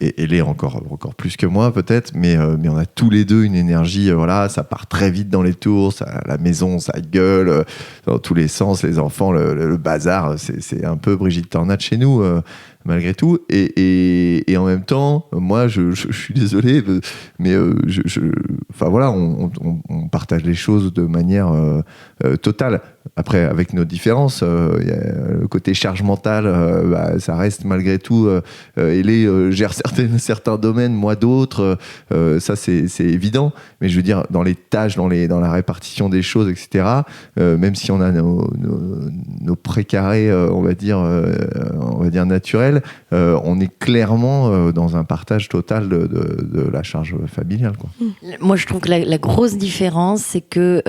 et elle est encore plus que moi peut-être, mais on a tous les deux une énergie, voilà, ça part très vite dans les tours, la maison, ça gueule dans tous les sens, les enfants, le bazar, c'est un peu Brigitte Tornade chez nous, malgré tout, et en même temps, moi, je suis désolé, mais enfin voilà, on partage les choses de manière totale. Après, avec nos différences, y a le côté charge mentale, ça reste malgré tout. Elle gère certains domaines, moi d'autres. Ça, c'est évident. Mais je veux dire, dans les tâches, dans la répartition des choses, etc. Même si on a nos précarés, on va dire naturels, on est clairement dans un partage total de la charge familiale, quoi. Moi, je trouve que la grosse différence, c'est que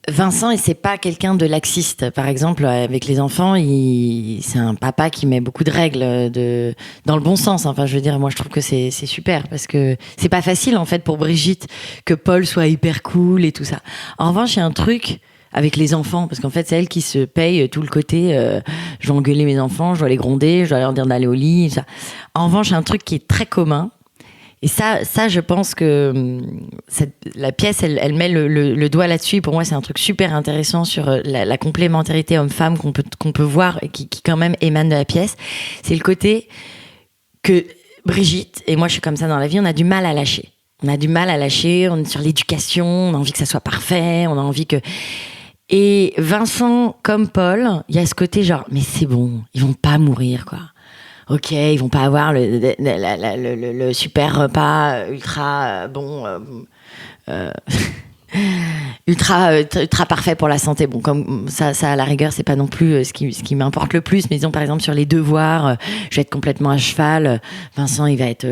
Vincent, c'est pas quelqu'un de laxiste. Par exemple, avec les enfants, c'est un papa qui met beaucoup de règles dans le bon sens. Enfin, je veux dire, moi, je trouve que c'est super parce que c'est pas facile, en fait, pour Brigitte que Paul soit hyper cool et tout ça. En revanche, il y a un truc avec les enfants, parce qu'en fait, c'est elle qui se paye tout le côté je dois engueuler mes enfants, je dois les gronder, je dois leur dire d'aller au lit, et ça. En revanche, il y a un truc qui est très commun. Et ça, je pense que la pièce, elle met le doigt là-dessus. Et pour moi, c'est un truc super intéressant sur la complémentarité homme-femme qu'on peut voir et qui quand même émane de la pièce. C'est le côté que Brigitte, et moi je suis comme ça dans la vie, on a du mal à lâcher. On a du mal à lâcher, on est sur l'éducation, on a envie que ça soit parfait, on a envie que... Et Vincent, comme Paul, il y a ce côté genre, mais c'est bon, ils vont pas mourir, quoi. Ok, ils vont pas avoir le super repas ultra bon, ultra parfait pour la santé. Bon, comme ça à la rigueur, c'est pas non plus ce qui m'importe le plus. Mais disons par exemple sur les devoirs, je vais être complètement à cheval. Vincent, il va être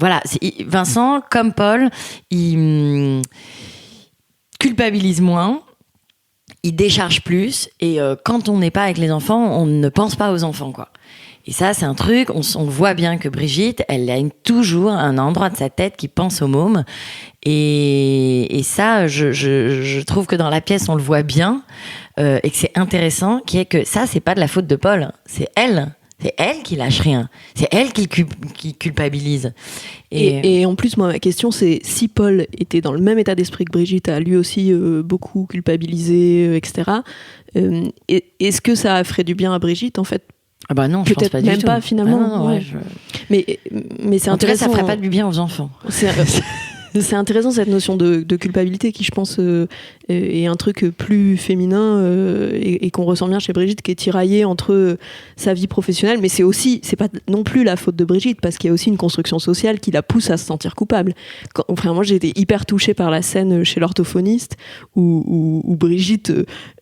voilà. Vincent, comme Paul, il culpabilise moins. Il décharge plus. Et quand on n'est pas avec les enfants, on ne pense pas aux enfants, quoi. Et ça, c'est un truc, on voit bien que Brigitte, elle a toujours un endroit de sa tête qui pense aux mômes. Et ça, je trouve que dans la pièce, on le voit bien, et que c'est intéressant, qui est que ça, c'est pas de la faute de Paul, c'est elle. C'est elle qui lâche rien. C'est elle qui culpabilise. Et en plus, moi, ma question, c'est si Paul était dans le même état d'esprit que Brigitte, a lui aussi beaucoup culpabilisé, etc., est-ce que ça ferait du bien à Brigitte, en fait? Ah bah non, je pense pas du tout. Même pas finalement. Ah non, ouais. Mais c'est intéressant. En tout cas, ça ferait pas du bien aux enfants. C'est intéressant cette notion de culpabilité qui, je pense, est un truc plus féminin et qu'on ressent bien chez Brigitte, qui est tiraillée entre sa vie professionnelle, mais c'est pas non plus la faute de Brigitte, parce qu'il y a aussi une construction sociale qui la pousse à se sentir coupable. Moi, j'ai été hyper touchée par la scène chez l'orthophoniste où Brigitte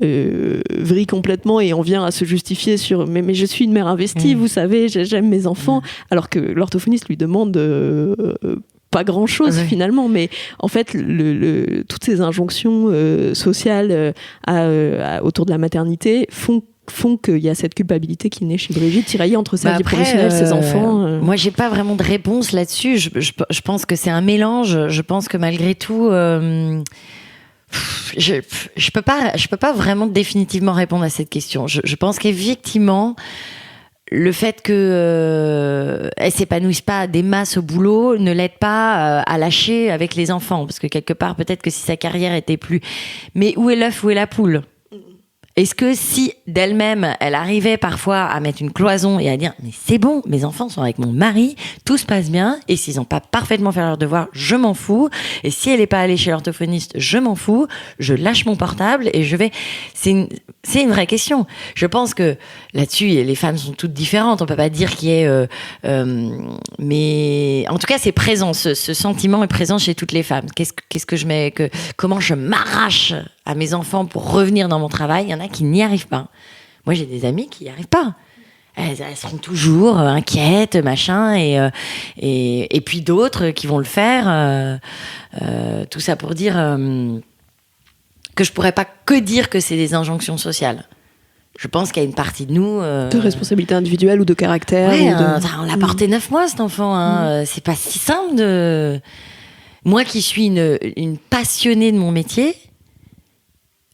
vrille complètement et on vient à se justifier sur mais je suis une mère investie, vous savez, j'aime mes enfants, alors que l'orthophoniste lui demande pas grand chose finalement, mais en fait toutes ces injonctions sociales autour de la maternité font qu'il y a cette culpabilité qui naît chez Brigitte, tiraillée entre sa vie professionnelle, ses enfants. Moi, j'ai pas vraiment de réponse là-dessus. Je pense que c'est un mélange. Je pense que malgré tout, je peux pas vraiment définitivement répondre à cette question. Je pense qu'effectivement, le fait que elle s'épanouisse pas des masses au boulot ne l'aide pas à lâcher avec les enfants, parce que quelque part peut-être que si sa carrière était plus... Mais où est l'œuf, où est la poule ? Est-ce que si d'elle-même elle arrivait parfois à mettre une cloison et à dire mais c'est bon, mes enfants sont avec mon mari, tout se passe bien, et s'ils n'ont pas parfaitement fait leur devoir, je m'en fous, et si elle n'est pas allée chez l'orthophoniste, je m'en fous, je lâche mon portable et je vais... C'est une vraie question. Je pense que là-dessus les femmes sont toutes différentes, on peut pas dire qu'il y ait mais en tout cas c'est présent, ce sentiment est présent chez toutes les femmes. Qu'est-ce que je mets, comment je m'arrache à mes enfants pour revenir dans mon travail. Il y en a qui n'y arrivent pas. Moi, j'ai des amies qui n'y arrivent pas. Elles seront toujours inquiètes, machin, et puis d'autres qui vont le faire. Tout ça pour dire que je pourrais pas que dire que c'est des injonctions sociales. Je pense qu'il y a une partie de nous... de responsabilité individuelle ou de caractère. Ouais, ou on l'a porté 9 mois, cet enfant. C'est pas si simple de... Moi qui suis une passionnée de mon métier...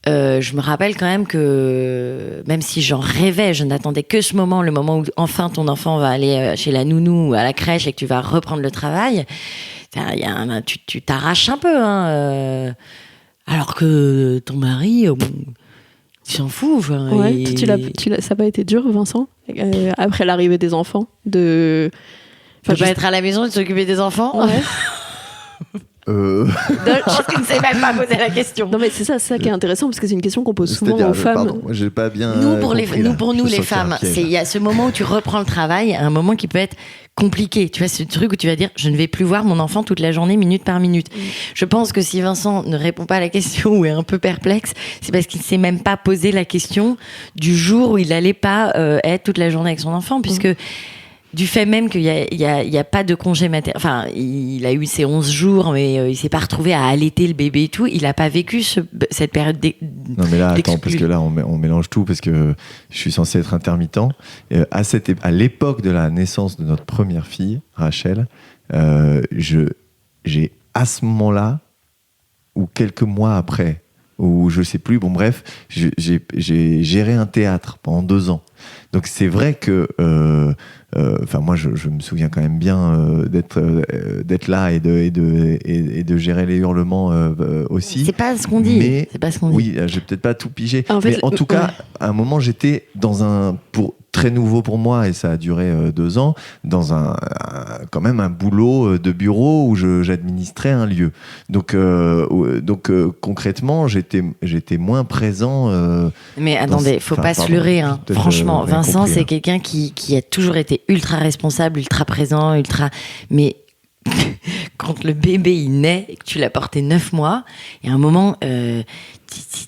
je me rappelle quand même que même si j'en rêvais, je n'attendais que ce moment, le moment où enfin ton enfant va aller chez la nounou ou à la crèche et que tu vas reprendre le travail. Tu t'arraches un peu, hein, alors que ton mari, il s'en fout. Enfin, Ouais, ça n'a pas été dur, Vincent, après l'arrivée des enfants, de pas être à la maison et de s'occuper des enfants. Ouais. Je ne sais même pas poser la question. Non, mais c'est ça qui est intéressant, parce que c'est une question qu'on pose souvent aux femmes. Pardon, moi, j'ai pas bien Pour nous les femmes, il y a ce moment où tu reprends le travail, un moment qui peut être compliqué. Tu vois, ce truc où tu vas dire, je ne vais plus voir mon enfant toute la journée, minute par minute. Je pense que si Vincent ne répond pas à la question ou est un peu perplexe, c'est parce qu'il ne s'est même pas posé la question du jour où il n'allait pas être toute la journée avec son enfant, puisque du fait même qu'il y a pas de congé maternité, enfin, il a eu ses 11 jours, mais il s'est pas retrouvé à allaiter le bébé et tout. Il a pas vécu cette période Non, mais là, attends, parce que là, on mélange tout, parce que je suis censé être intermittent. À l'époque de la naissance de notre première fille, Rachel, j'ai à ce moment-là, ou quelques mois après, ou je sais plus, bon bref, j'ai géré un théâtre pendant 2 ans. Donc c'est vrai que moi je me souviens quand même bien d'être là et de gérer les hurlements aussi. C'est pas ce qu'on dit. C'est pas ce qu'on dit. Oui, j'ai peut-être pas tout pigé. Mais en tout cas, à un moment j'étais dans très nouveau pour moi, et ça a duré 2 ans, dans quand même un boulot de bureau où j'administrais un lieu. Donc concrètement, j'étais moins présent. Mais attendez, faut pas se leurrer, hein. Franchement, Vincent, c'est quelqu'un qui a toujours été ultra responsable, ultra présent, mais quand le bébé il naît et que tu l'as porté 9 mois, il y a un moment,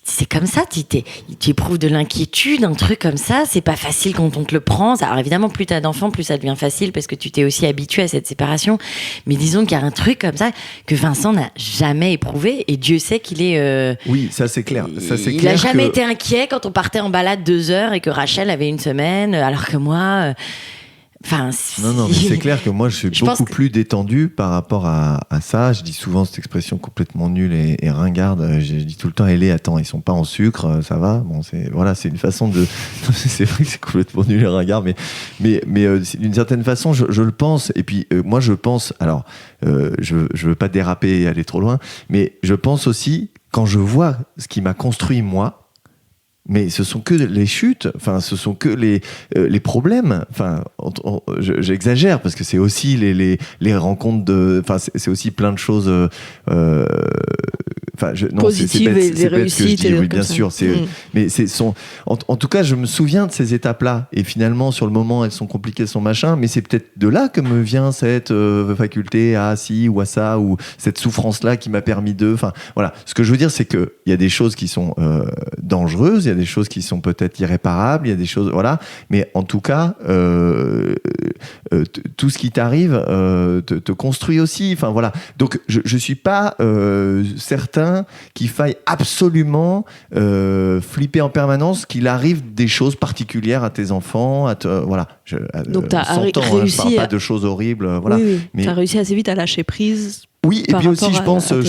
c'est comme ça, tu éprouves de l'inquiétude, un truc comme ça, c'est pas facile quand on te le prend. Alors évidemment, plus t'as d'enfants, plus ça devient facile parce que tu t'es aussi habitué à cette séparation. Mais disons qu'il y a un truc comme ça que Vincent n'a jamais éprouvé, et Dieu sait qu'il est... Oui, ça c'est clair. Il a jamais été inquiet quand on partait en balade 2 heures et que Rachel avait 1 semaine, alors que moi... Non, mais c'est clair que moi je suis beaucoup plus détendu par rapport à ça. Je dis souvent cette expression complètement nulle et ringarde. Je dis tout le temps, attends, ils sont pas en sucre, ça va. Bon, c'est une façon de. C'est vrai que c'est complètement nul et ringard, mais d'une certaine façon, je le pense. Et puis moi, je pense. Alors, je veux pas déraper et aller trop loin, mais je pense aussi, quand je vois ce qui m'a construit moi. Mais ce sont que les chutes, enfin, ce sont que les problèmes. Enfin, j'exagère parce que c'est aussi les rencontres enfin, c'est aussi plein de choses. Positives et des réussites. Oui, bien sûr. Mais en tout cas, je me souviens de ces étapes-là. Et finalement, sur le moment, elles sont compliquées, elles sont machin. Mais c'est peut-être de là que me vient cette faculté à ci ou à ça, ou cette souffrance-là qui m'a permis de. Enfin, voilà. Ce que je veux dire, c'est que il y a des choses qui sont dangereuses. Il y a des choses qui sont peut-être irréparables, il y a des choses, voilà. Mais en tout cas, tout ce qui t'arrive te construit aussi. Enfin voilà. Donc je suis pas certain qu'il faille absolument flipper en permanence qu'il arrive des choses particulières à tes enfants. Voilà. Donc t'as réussi. Je parle pas de choses horribles. Voilà. Oui. Mais t'as réussi assez vite à lâcher prise. Oui, et puis aussi, je pensais à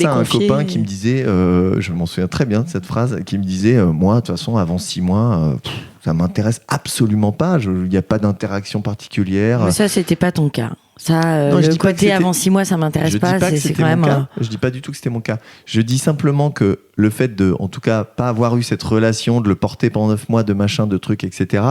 ça, un confier. copain qui me disait, je m'en souviens très bien de cette phrase, qui me disait, moi, de toute façon, avant 6 mois, ça m'intéresse absolument pas, il n'y a pas d'interaction particulière. Mais ça, c'était pas ton cas. Ça, non, le côté avant 6 mois, ça m'intéresse pas. C'est quand même. Je dis pas du tout que c'était mon cas. Je dis simplement que le fait de, en tout cas, pas avoir eu cette relation, de le porter pendant 9 mois, de machin, de trucs, etc.,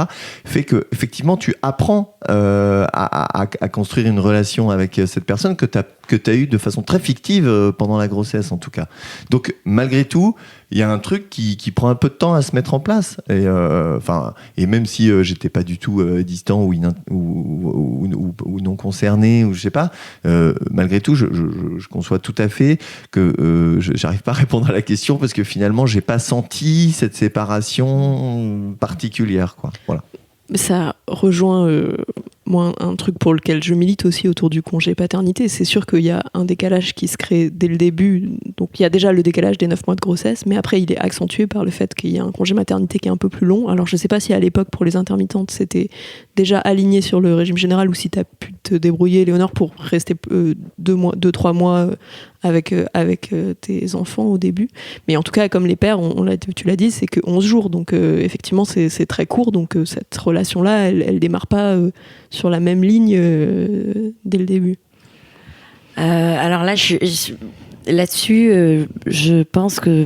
fait que effectivement, tu apprends à construire une relation avec cette personne que t'as eu de façon très fictive pendant la grossesse, en tout cas. Donc, malgré tout, il y a un truc qui prend un peu de temps à se mettre en place. Et même si j'étais pas du tout distant ou non concerné, ou je sais pas, malgré tout, je conçois tout à fait que j'arrive pas à répondre à la question parce que finalement, j'ai pas senti cette séparation particulière, quoi. Voilà. Ça rejoint moi, un truc pour lequel je milite aussi autour du congé paternité, c'est sûr qu'il y a un décalage qui se crée dès le début. Donc il y a déjà le décalage des 9 mois de grossesse, mais après il est accentué par le fait qu'il y a un congé maternité qui est un peu plus long. Alors je sais pas si à l'époque pour les intermittentes c'était déjà aligné sur le régime général ou si tu as pu te débrouiller, Léonore, pour rester 2-3 mois avec tes enfants au début. Mais en tout cas, comme les pères, tu l'as dit, c'est que 11 jours. Donc effectivement, c'est très court. Donc cette relation-là, elle démarre pas sur la même ligne dès le début. Alors là, là-dessus, je pense que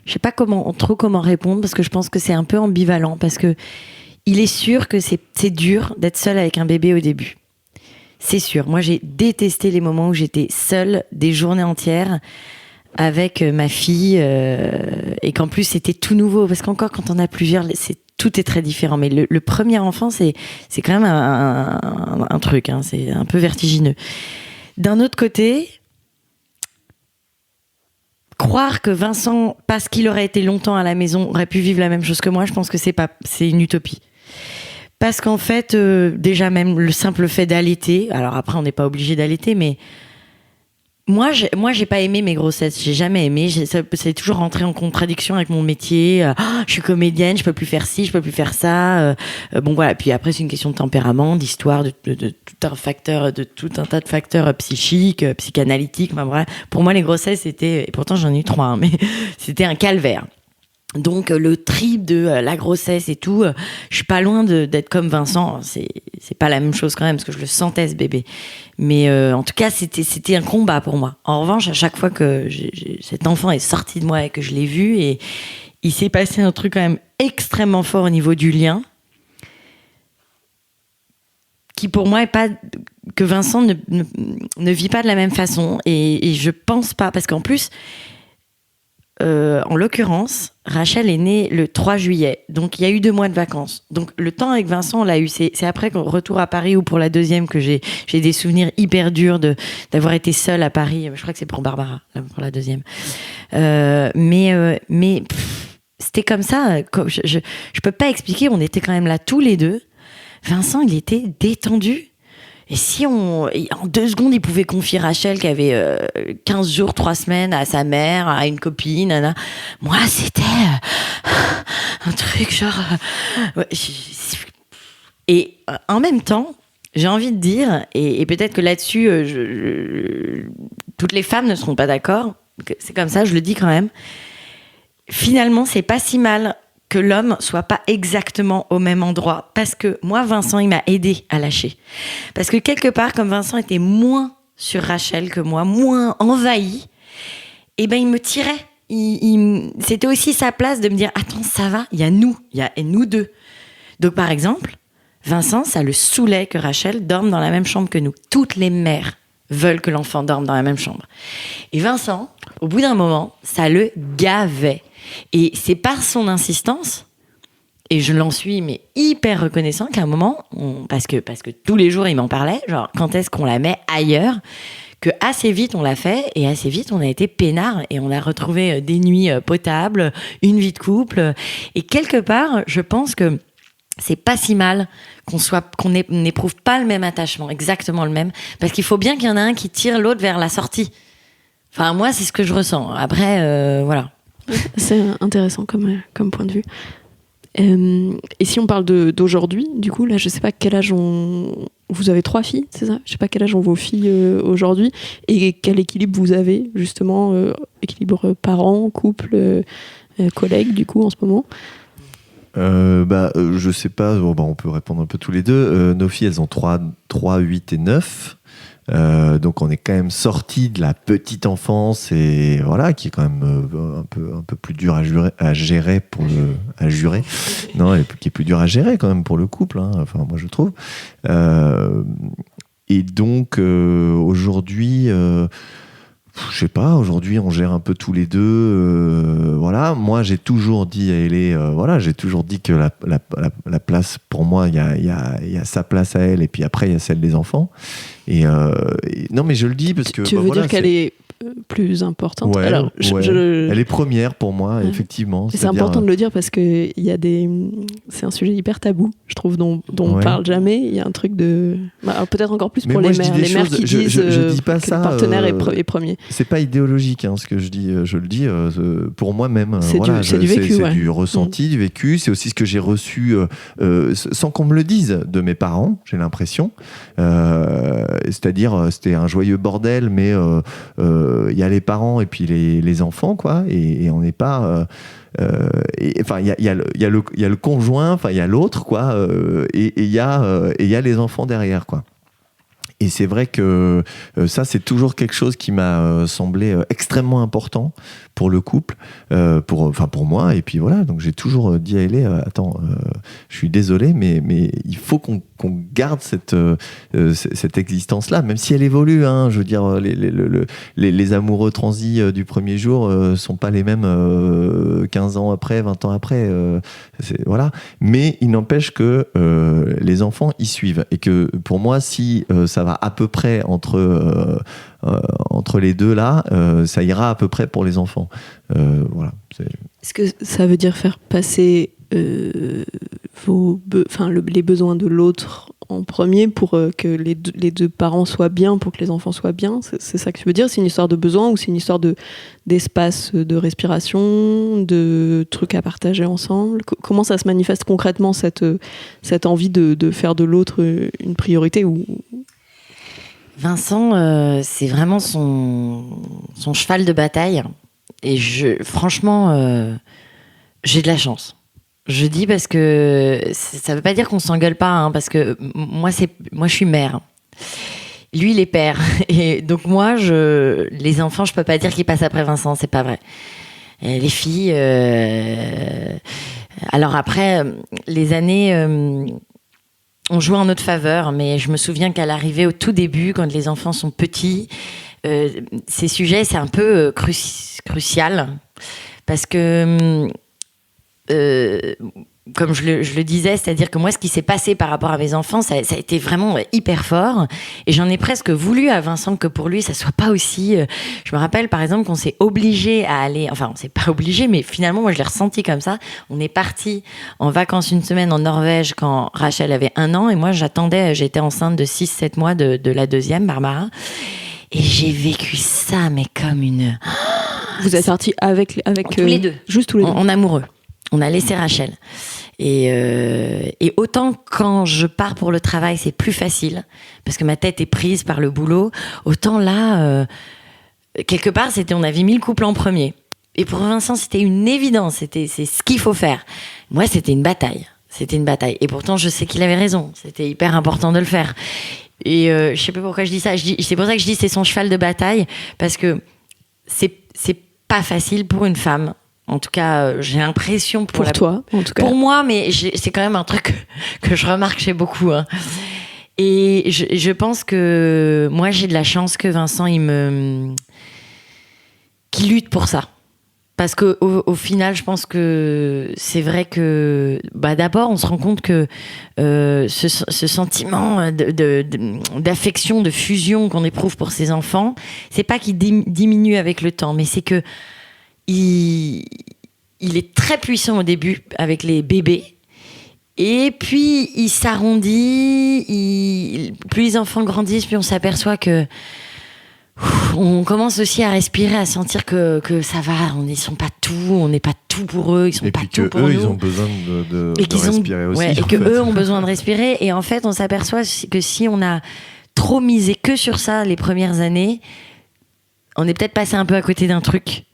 je sais pas comment répondre parce que je pense que c'est un peu ambivalent parce que il est sûr que c'est dur d'être seule avec un bébé au début. C'est sûr. Moi, j'ai détesté les moments où j'étais seule des journées entières avec ma fille et qu'en plus c'était tout nouveau parce qu'encore quand on a plusieurs, tout est très différent. Mais le premier enfant, c'est quand même un truc. Hein, c'est un peu vertigineux. D'un autre côté, croire que Vincent, parce qu'il aurait été longtemps à la maison, aurait pu vivre la même chose que moi, je pense que c'est une utopie. Parce qu'en fait, déjà même le simple fait d'allaiter, alors après on n'est pas obligé d'allaiter, mais moi j'ai pas aimé mes grossesses, j'ai jamais aimé, c'est toujours rentré en contradiction avec mon métier. Je suis comédienne, je peux plus faire ci, je peux plus faire ça. Bon voilà, puis après c'est une question de tempérament, d'histoire, de tout un tas de facteurs psychiques, psychanalytiques. Enfin bref, pour moi les grossesses c'était, et pourtant j'en ai eu 3, hein, mais c'était un calvaire. Donc le trip de la grossesse et tout, je suis pas loin d'être comme Vincent. C'est pas la même chose quand même parce que je le sentais ce bébé. Mais en tout cas c'était un combat pour moi. En revanche, à chaque fois que cet enfant est sorti de moi et que je l'ai vu, et il s'est passé un truc quand même extrêmement fort au niveau du lien, qui pour moi est pas que Vincent ne vit pas de la même façon. Et je pense pas parce qu'en plus. En l'occurrence, Rachel est née le 3 juillet, donc il y a eu 2 mois de vacances. Donc le temps avec Vincent, on l'a eu. C'est après qu'on retour à Paris ou pour la deuxième que j'ai des souvenirs hyper durs d'avoir été seule à Paris. Je crois que c'est pour Barbara, pour la deuxième. Mais c'était comme ça. Je peux pas expliquer. On était quand même là tous les deux. Vincent, il était détendu. Et si en 2 secondes, il pouvait confier Rachel qui avait 15 jours, 3 semaines à sa mère, à une copine, nana. Moi, c'était un truc genre... Et en même temps, j'ai envie de dire, et peut-être que là-dessus, toutes les femmes ne seront pas d'accord, c'est comme ça, je le dis quand même, finalement, c'est pas si mal que l'homme soit pas exactement au même endroit. Parce que moi, Vincent, il m'a aidé à lâcher. Parce que quelque part, comme Vincent était moins sur Rachel que moi, moins envahi, et ben il me tirait. C'était aussi sa place de me dire, attends, ça va, il y a nous deux. Donc par exemple, Vincent, ça le saoulait que Rachel dorme dans la même chambre que nous. Toutes les mères veulent que l'enfant dorme dans la même chambre. Et Vincent, au bout d'un moment, ça le gavait. Et c'est par son insistance, et je l'en suis mais hyper reconnaissant, qu'à un moment, parce que tous les jours il m'en parlait, genre quand est-ce qu'on la met ailleurs, que assez vite on l'a fait, et assez vite on a été peinards et on a retrouvé des nuits potables, une vie de couple, et quelque part je pense que c'est pas si mal qu'on n'éprouve pas le même attachement, exactement le même, parce qu'il faut bien qu'il y en ait un qui tire l'autre vers la sortie. Enfin moi c'est ce que je ressens. Après voilà. C'est intéressant comme point de vue. Et si on parle d'aujourd'hui, du coup, là, je sais pas quel âge vous avez 3 filles, c'est ça ? Je sais pas quel âge ont vos filles aujourd'hui et quel équilibre vous avez, justement, équilibre parents, couple, collègues, du coup, en ce moment. Je sais pas, on peut répondre un peu tous les deux. Nos filles, elles ont 3, 8 et 9. Donc on est quand même sorti de la petite enfance et voilà, qui est quand même un peu plus dur à gérer qui est plus dur à gérer quand même pour le couple, hein, enfin moi je trouve. Et donc aujourd'hui, je sais pas, aujourd'hui on gère un peu tous les deux, voilà. Moi j'ai toujours dit à Hélé, j'ai toujours dit que la place pour moi, il y a sa place à elle et puis après il y a celle des enfants. Et non mais je le dis parce que tu veux dire qu'elle est plus importante. Ouais, Alors, elle est première pour moi, effectivement. C'est important de le dire parce que c'est un sujet hyper tabou, je trouve, dont on parle jamais. Il y a un truc de... peut-être encore plus pour les mères. Les mères qui disent je dis pas que ça, le partenaire est premier. C'est pas idéologique, ce que je dis. Je le dis pour moi-même. C'est du vécu, c'est du ressenti, du vécu. C'est aussi ce que j'ai reçu sans qu'on me le dise de mes parents, j'ai l'impression. C'est-à-dire, c'était un joyeux bordel, mais il y a les parents et puis les enfants, quoi. Et on n'est pas... Enfin, il y a le conjoint, enfin, il y a l'autre, quoi. Et il y a les enfants derrière, quoi. Et c'est vrai que ça, c'est toujours quelque chose qui m'a semblé extrêmement important pour le couple, pour moi. Et puis voilà, donc j'ai toujours dit à Elé, attends, je suis désolé, mais il faut qu'on garde cette existence-là, même si elle évolue. Je veux dire, les amoureux transis du premier jour sont pas les mêmes 15 ans après, 20 ans après. Voilà. Mais il n'empêche que les enfants y suivent. Et que pour moi, si ça va à peu près entre les deux là, ça ira à peu près pour les enfants. Voilà. Est-ce que ça veut dire faire passer les besoins de l'autre en premier pour que les deux parents soient bien, pour que les enfants soient bien? C'est ça que tu veux dire? C'est une histoire de besoin ou c'est une histoire d'espace de respiration, de trucs à partager ensemble? Comment ça se manifeste concrètement, cette envie de faire de l'autre une priorité ou... Vincent, c'est vraiment son cheval de bataille. Et franchement, j'ai de la chance. Je dis parce que ça veut pas dire qu'on s'engueule pas, parce que moi je suis mère. Lui, il est père. Et donc moi, les enfants, je peux pas dire qu'ils passent après Vincent, c'est pas vrai. Et les filles... Alors après, les années... on jouait en notre faveur, mais je me souviens qu'à l'arrivée, au tout début, quand les enfants sont petits, ces sujets, c'est un peu crucial. Parce que, comme je le disais, c'est-à-dire que moi, ce qui s'est passé par rapport à mes enfants, ça a été vraiment hyper fort. Et j'en ai presque voulu à Vincent que pour lui, ça soit pas aussi... Je me rappelle, par exemple, qu'on s'est obligé à aller... Enfin, on s'est pas obligé, mais finalement, moi, je l'ai ressenti comme ça. On est parti en vacances une semaine en Norvège quand Rachel avait 1 an. Et moi, j'étais enceinte de 6-7 mois de la deuxième, Barbara. Et j'ai vécu ça, mais comme une... Vous êtes partis avec tous les deux. Juste tous les deux. En amoureux. On a laissé Rachel. Et autant quand je pars pour le travail, c'est plus facile, parce que ma tête est prise par le boulot, autant là, quelque part, on avait mis le couple en premier. Et pour Vincent, c'était une évidence, c'est ce qu'il faut faire. Moi, c'était une bataille. Et pourtant, je sais qu'il avait raison. C'était hyper important de le faire. Et je sais pas pourquoi je dis ça. C'est pour ça que je dis c'est son cheval de bataille, parce que c'est pas facile pour une femme. En tout cas, j'ai l'impression pour toi, en tout cas. Pour moi, mais c'est quand même un truc que je remarque chez beaucoup. Et je pense que moi, j'ai de la chance que Vincent, qu'il lutte pour ça. Parce que au final, je pense que c'est vrai que d'abord, on se rend compte que ce sentiment d'affection, de fusion qu'on éprouve pour ses enfants, c'est pas qu'il diminue avec le temps, mais c'est que il est très puissant au début avec les bébés, et puis il s'arrondit, plus les enfants grandissent, plus on s'aperçoit que on commence aussi à respirer, à sentir que ça va, ils sont pas tout, on n'est pas tout pour eux, ils sont pas tout pour nous. Et puis qu'eux, ils ont besoin de respirer aussi. Ouais, et qu'eux ont besoin de respirer, et en fait, on s'aperçoit que si on a trop misé que sur ça les premières années, on est peut-être passé un peu à côté d'un truc,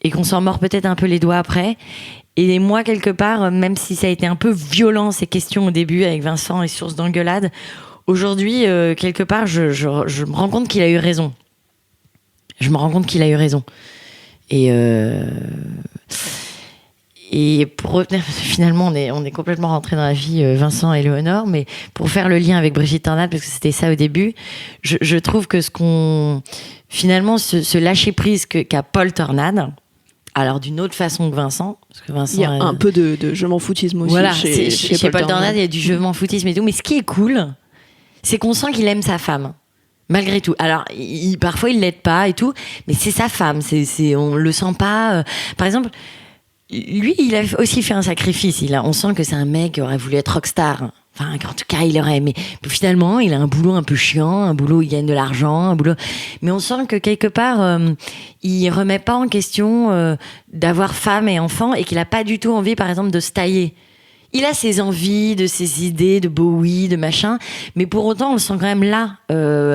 et qu'on s'en mord peut-être un peu les doigts après. Et moi, quelque part, même si ça a été un peu violent, ces questions au début avec Vincent et source d'engueulade, aujourd'hui, quelque part, je me rends compte qu'il a eu raison. Et pour revenir, finalement, on est complètement rentré dans la vie Vincent et Léonore, mais pour faire le lien avec Brigitte Tornade, parce que c'était ça au début, je trouve que finalement, ce lâcher-prise qu'a Paul Tornade, alors d'une autre façon que Vincent, parce que Vincent, il y a un peu de je m'en foutisme aussi. Voilà, chez Paul Tornade, il y a du je m'en foutisme et tout, mais ce qui est cool, c'est qu'on sent qu'il aime sa femme. Malgré tout. Alors, parfois, il l'aide pas et tout, mais c'est sa femme. On le sent pas. Par exemple, lui, il a aussi fait un sacrifice. On sent que c'est un mec qui aurait voulu être rockstar. Enfin, en tout cas, il aurait aimé. Puis finalement, il a un boulot un peu chiant, un boulot où il gagne de l'argent, un boulot. Mais on sent que quelque part, il remet pas en question d'avoir femme et enfant et qu'il a pas du tout envie, par exemple, de se tailler. Il a ses envies, de ses idées, de Bowie, de machin, mais pour autant, on le sent quand même là,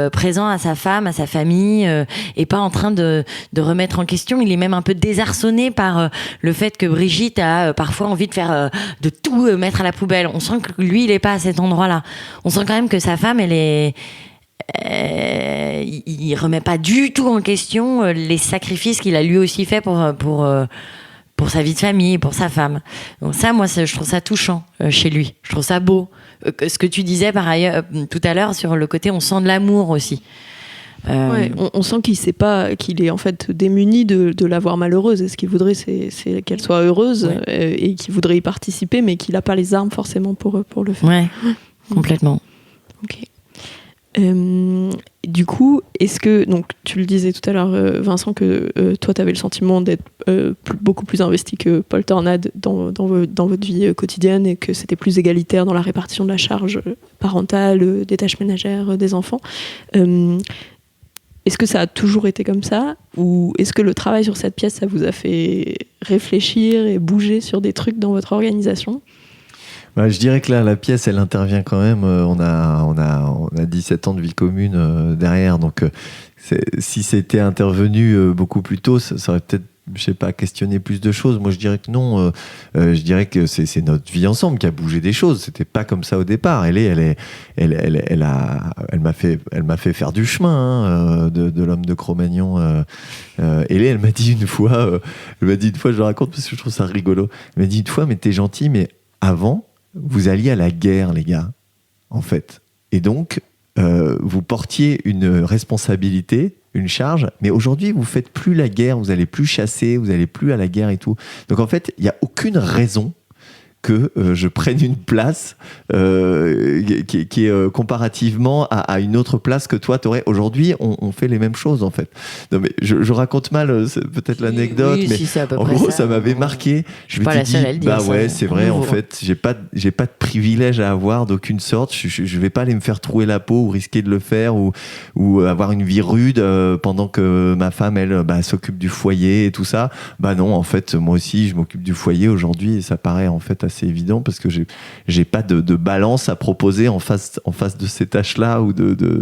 présent à sa femme, à sa famille, et pas en train de remettre en question. Il est même un peu désarçonné par le fait que Brigitte a parfois envie de faire de tout mettre à la poubelle. On sent que lui, il est pas à cet endroit-là. On sent quand même que sa femme, elle est... il remet pas du tout en question les sacrifices qu'il a lui aussi fait pour sa vie de famille, pour sa femme. Donc ça, moi, je trouve ça touchant chez lui. Je trouve ça beau. Ce que tu disais par ailleurs tout à l'heure sur le côté, on sent de l'amour aussi. Ouais, on sent qu'il sait pas, qu'il est en fait démuni de la voir malheureuse. Et ce qu'il voudrait, c'est qu'elle soit heureuse, ouais. Et qu'il voudrait y participer, mais qu'il n'a pas les armes forcément pour le faire. Ouais, complètement. Ok. Du coup, est-ce que, donc tu le disais tout à l'heure, Vincent, que toi, tu avais le sentiment d'être beaucoup plus investi que Paul Tornade dans votre vie quotidienne et que c'était plus égalitaire dans la répartition de la charge parentale, des tâches ménagères, des enfants. Est-ce que ça a toujours été comme ça, ou est-ce que le travail sur cette pièce, ça vous a fait réfléchir et bouger sur des trucs dans votre organisation ? Bah, je dirais que là, la pièce, elle intervient quand même. On a 17 ans de vie commune derrière. Donc, si c'était intervenu beaucoup plus tôt, ça aurait peut-être, je sais pas, questionné plus de choses. Moi, je dirais que non. Je dirais que c'est notre vie ensemble qui a bougé des choses. C'était pas comme ça au départ. Elle m'a fait faire du chemin de l'homme de Cro-Magnon. Elle m'a dit une fois, je le raconte parce que je trouve ça rigolo. Elle m'a dit une fois, mais t'es gentil, mais avant, vous alliez à la guerre, les gars, en fait. Et donc, vous portiez une responsabilité, une charge, mais aujourd'hui, vous faites plus la guerre, vous allez plus chasser, vous allez plus à la guerre et tout. Donc, en fait, il n'y a aucune raison que je prenne une place qui est comparativement à une autre place que toi t'aurais. Aujourd'hui, on fait les mêmes choses, en fait. Non, mais je raconte mal peut-être l'anecdote, oui, mais si, en gros, ça m'avait marqué. Je suis pas la seule à le dire. Bah ouais, c'est vrai, en fait, j'ai pas de privilège à avoir d'aucune sorte. Je vais pas aller me faire trouer la peau ou risquer de le faire ou avoir une vie rude pendant que ma femme, elle, s'occupe du foyer et tout ça. Bah non, en fait, moi aussi, je m'occupe du foyer aujourd'hui et ça paraît en fait assez évident parce que j'ai pas de balance à proposer en face de ces tâches-là ou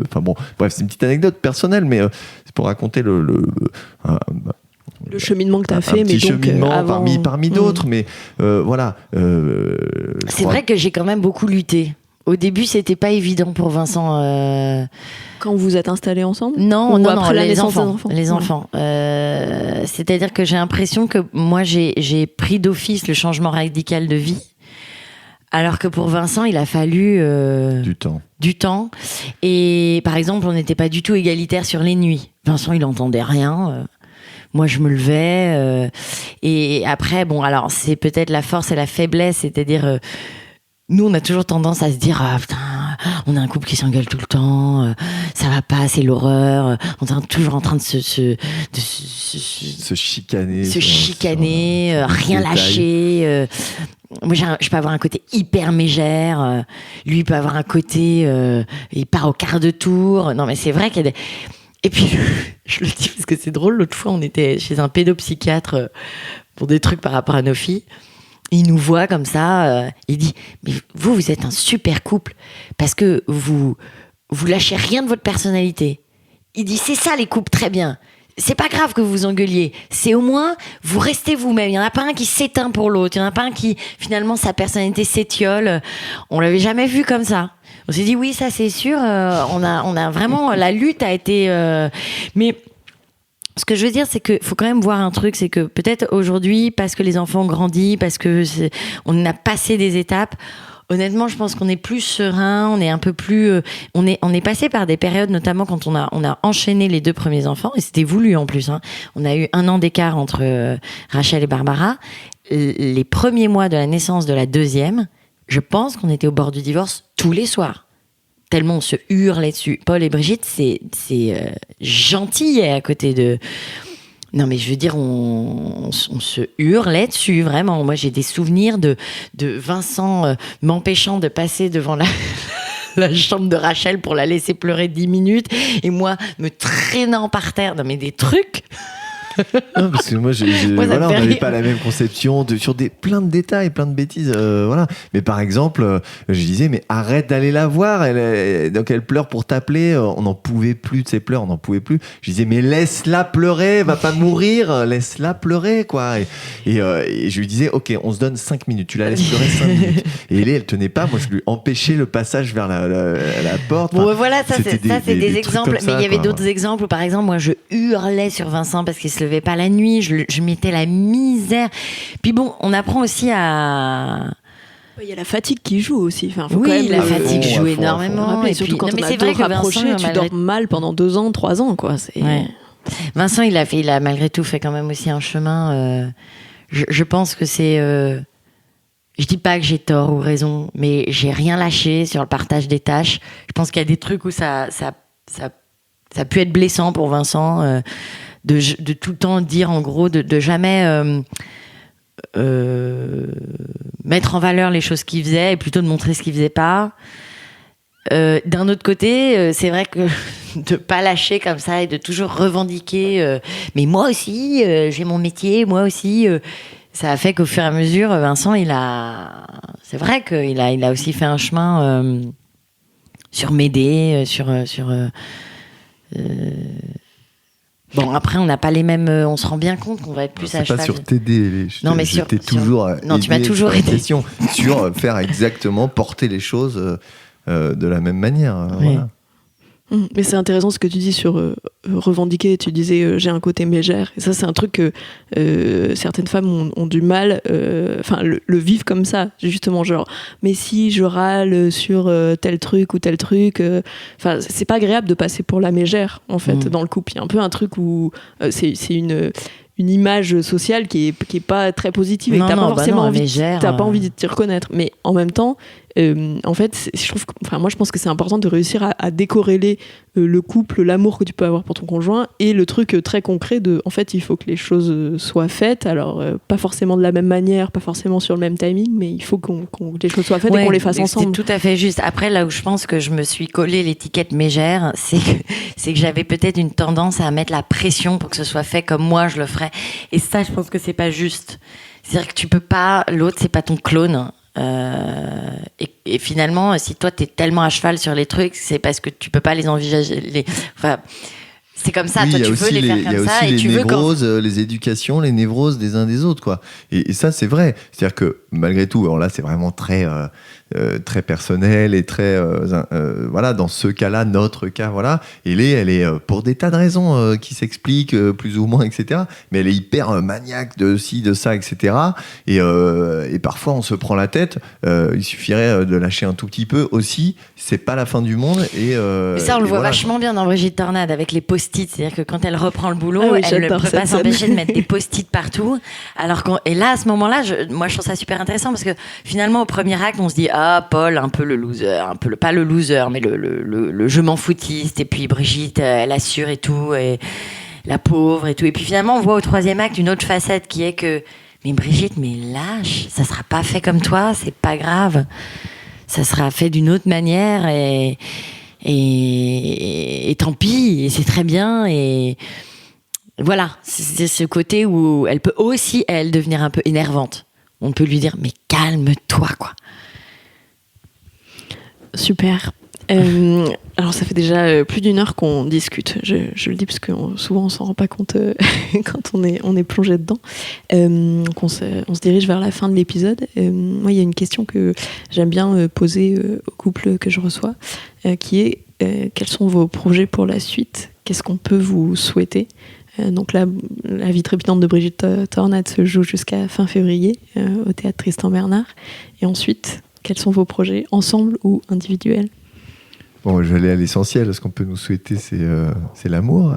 enfin bon, bref, c'est une petite anecdote personnelle, mais c'est pour raconter le cheminement que tu as fait, mais donc cheminement parmi d'autres, mais voilà. C'est vrai que j'ai quand même beaucoup lutté. Au début, c'était pas évident pour Vincent. Quand vous êtes installés ensemble ? Non, après la naissance des enfants. Les enfants. C'est-à-dire que j'ai l'impression que moi, j'ai pris d'office le changement radical de vie. Alors que pour Vincent, il a fallu du temps. Et par exemple, on n'était pas du tout égalitaire sur les nuits. Vincent, il n'entendait rien. Moi, je me levais. Et après, bon, alors c'est peut-être la force et la faiblesse, c'est-à-dire nous, on a toujours tendance à se dire ah putain, on a un couple qui s'engueule tout le temps, ça va pas, c'est l'heureure. On est toujours en train de se chicaner, rien lâcher. Moi, je peux avoir un côté hyper mégère. Lui, il peut avoir un côté, il part au quart de tour. Non, mais c'est vrai qu'il y a des... Et puis, je le dis parce que c'est drôle. L'autre fois, on était chez un pédopsychiatre pour des trucs par rapport à nos filles. Il nous voit comme ça. Il dit, mais vous êtes un super couple parce que vous lâchez rien de votre personnalité. Il dit, c'est ça les couples, très bien. C'est pas grave que vous vous engueuliez. C'est au moins, vous restez vous-même. Il y en a pas un qui s'éteint pour l'autre. Il y en a pas un qui, finalement, sa personnalité s'étiole. On l'avait jamais vu comme ça. On s'est dit, oui, ça, c'est sûr. On a vraiment, la lutte a été, mais ce que je veux dire, c'est qu'il faut quand même voir un truc, c'est que peut-être aujourd'hui, parce que les enfants ont grandi, parce que on a passé des étapes, honnêtement, je pense qu'on est plus serein, on est un peu plus, on est passé par des périodes, notamment quand on a enchaîné les 2 premiers enfants, et c'était voulu en plus. On a eu 1 an d'écart entre Rachel et Barbara. Les premiers mois de la naissance de la 2e, je pense qu'on était au bord du divorce tous les soirs. tellement on se hurlait dessus. Paul et Brigitte, c'est gentil à côté de... Non, mais je veux dire, on se hurlait dessus, vraiment. Moi, j'ai des souvenirs de Vincent m'empêchant de passer devant la chambre de Rachel pour la laisser pleurer 10 minutes, et moi, me traînant par terre. Non, mais des trucs... Non, parce que moi, voilà, on n'avait pas la même conception sur plein de détails, plein de bêtises, voilà. Mais par exemple, je disais, mais arrête d'aller la voir. Donc elle pleure pour t'appeler. On n'en pouvait plus de ses pleurs, on n'en pouvait plus. Je disais, mais laisse-la pleurer, elle va pas mourir, laisse-la pleurer, quoi. Et je lui disais, ok, on se donne 5 minutes, tu la laisses pleurer 5 minutes. Et elle tenait pas. Moi, je lui empêchais le passage vers la porte. Bon, voilà, ça c'est des exemples. Mais il y avait d'autres quoi. exemples où, par exemple, moi, je hurlais sur Vincent parce qu'il se levait pas la nuit, je mettais la misère. Puis bon, on apprend aussi à... Il y a la fatigue qui joue aussi. Enfin, faut oui, quand même la fatigue joue énormément. Et surtout quand on a deux rapprochés, tu dors mal pendant 2 ans, 3 ans, quoi. Ouais. Vincent, il a malgré tout fait quand même aussi un chemin. Je pense que c'est... Je dis pas que j'ai tort ou raison, mais j'ai rien lâché sur le partage des tâches. Je pense qu'il y a des trucs où ça a pu être blessant pour Vincent, de tout le temps dire, en gros, de jamais mettre en valeur les choses qu'il faisait et plutôt de montrer ce qu'il faisait pas. D'un autre côté, c'est vrai que de pas lâcher comme ça et de toujours revendiquer, mais moi aussi, j'ai mon métier, moi aussi, ça a fait qu'au fur et à mesure, Vincent, c'est vrai qu'il a aussi fait un chemin sur m'aider, bon, après, on n'a pas les mêmes. On se rend bien compte qu'on va être plus à cheval. C'est pas sur t'aider. Non, mais non, tu m'as toujours aidé. Sur faire exactement, porter les choses de la même manière. Oui. Voilà. Mais c'est intéressant ce que tu dis sur revendiquer. Tu disais j'ai un côté mégère. Et ça, c'est un truc que certaines femmes ont du mal, le vivre comme ça, justement, genre, mais si je râle sur tel truc ou tel truc, c'est pas agréable de passer pour la mégère, en fait, dans le couple. Il y a un peu un truc où c'est une image sociale qui est pas très positive et que t'as pas forcément envie de t'y reconnaître. Mais en même temps, en fait, moi je pense que c'est important de réussir à décorréler le couple, l'amour que tu peux avoir pour ton conjoint et le truc très concret de, en fait, il faut que les choses soient faites. Alors, pas forcément de la même manière, pas forcément sur le même timing, mais il faut que les choses soient faites et qu'on les fasse ensemble. C'est tout à fait juste. Après, là où je pense que je me suis collé l'étiquette mégère, c'est que j'avais peut-être une tendance à mettre la pression pour que ce soit fait comme moi je le ferais. Et ça, je pense que c'est pas juste. C'est-à-dire que tu peux pas, l'autre, c'est pas ton clone. Et finalement, si toi t'es tellement à cheval sur les trucs, c'est parce que tu peux pas les envisager. C'est comme ça, toi tu veux les faire comme ça et tu veux quand... les éducations, les névroses des uns des autres, quoi. Et ça, c'est vrai. C'est-à-dire que malgré tout, alors là, c'est vraiment très personnel et très voilà, dans ce cas-là, notre cas, voilà. Et elle est pour des tas de raisons qui s'expliquent plus ou moins, etc. Mais elle est hyper maniaque de ci, de ça, etc. Et parfois, on se prend la tête. Il suffirait de lâcher un tout petit peu aussi. C'est pas la fin du monde. Et ça, on le voit voilà, vachement bien dans Brigitte Tornade avec les post-it. C'est-à-dire que quand elle reprend le boulot, elle ne peut pas s'empêcher de mettre des post-it partout. Et là, à ce moment-là, moi, je trouve ça super intéressant parce que finalement, au premier acte, on se dit Paul, un peu le loser, pas le loser, mais le je m'en foutiste. Et puis Brigitte, elle assure et tout, et la pauvre et tout. Et puis finalement, on voit au troisième acte une autre facette qui est que, mais Brigitte, mais lâche, ça sera pas fait comme toi, c'est pas grave. Ça sera fait d'une autre manière et tant pis, et c'est très bien. Et voilà, c'est ce côté où elle peut aussi, elle, devenir un peu énervante. On peut lui dire, mais calme-toi, quoi. Super. Alors ça fait déjà plus d'1 heure qu'on discute. Je le dis parce que souvent on s'en rend pas compte quand on est plongé dedans. On se dirige vers la fin de l'épisode. Moi, il y a une question que j'aime bien poser aux couples que je reçois, qui est quels sont vos projets pour la suite ? Qu'est-ce qu'on peut vous souhaiter ? Donc là, la vie trépidante de Brigitte Tornade se joue jusqu'à fin février au théâtre Tristan Bernard. Et ensuite, quels sont vos projets, ensemble ou individuels ? Bon, je vais aller à l'essentiel. Ce qu'on peut nous souhaiter, c'est l'amour.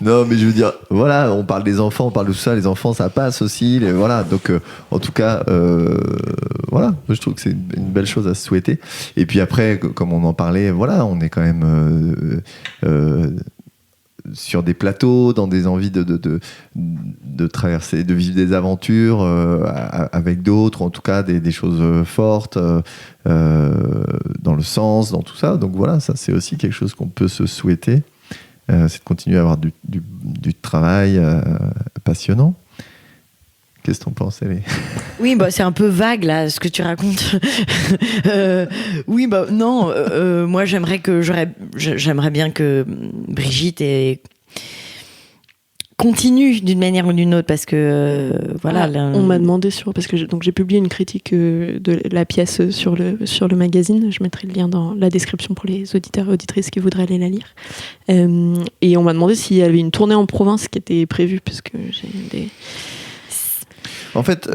Non, mais je veux dire, voilà, on parle des enfants, on parle de tout ça. Les enfants, ça passe aussi. Voilà. Donc, en tout cas, voilà, on parle des enfants, on parle de tout ça. Les enfants, ça passe aussi. Voilà. Donc, en tout cas, voilà, on parle des enfants, on parle de tout ça. Les enfants, ça passe aussi. Voilà. Donc, en tout cas, voilà, on parle des enfants, on parle de tout ça. Les enfants, ça passe aussi. Voilà. Donc, en tout cas, voilà, je trouve que c'est une belle chose à se souhaiter. Et puis après, comme on en parlait, voilà, on est quand même sur des plateaux, dans des envies de traverser, de vivre des aventures avec d'autres, en tout cas des choses fortes dans le sens, dans tout ça. Donc voilà, ça c'est aussi quelque chose qu'on peut se souhaiter, c'est de continuer à avoir du travail passionnant. Qu'est-ce que t'en penses, Ellie ? Oui, bah, c'est un peu vague, là, ce que tu racontes. Oui, bah, non, moi, j'aimerais bien que Brigitte continue d'une manière ou d'une autre, parce que, voilà. On m'a demandé parce que j'ai publié une critique de la pièce sur le magazine. Je mettrai le lien dans la description pour les auditeurs et auditrices qui voudraient aller la lire. Et on m'a demandé s'il y avait une tournée en province qui était prévue, puisque j'ai des... En fait,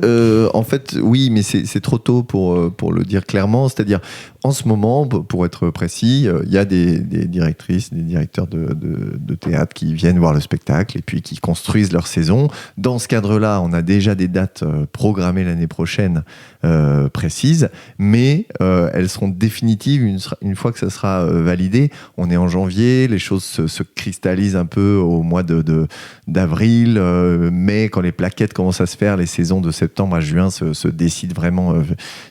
oui, mais c'est trop tôt pour le dire clairement. C'est-à-dire, en ce moment, pour être précis, il y a des directrices, des directeurs de théâtre qui viennent voir le spectacle et puis qui construisent leur saison. Dans ce cadre-là, on a déjà des dates programmées l'année prochaine précises, mais elles seront définitives une fois que ça sera validé. On est en janvier, les choses se cristallisent un peu au mois d'avril, mai, quand les plaquettes commencent à se faire, les saisons de septembre à juin se décident vraiment,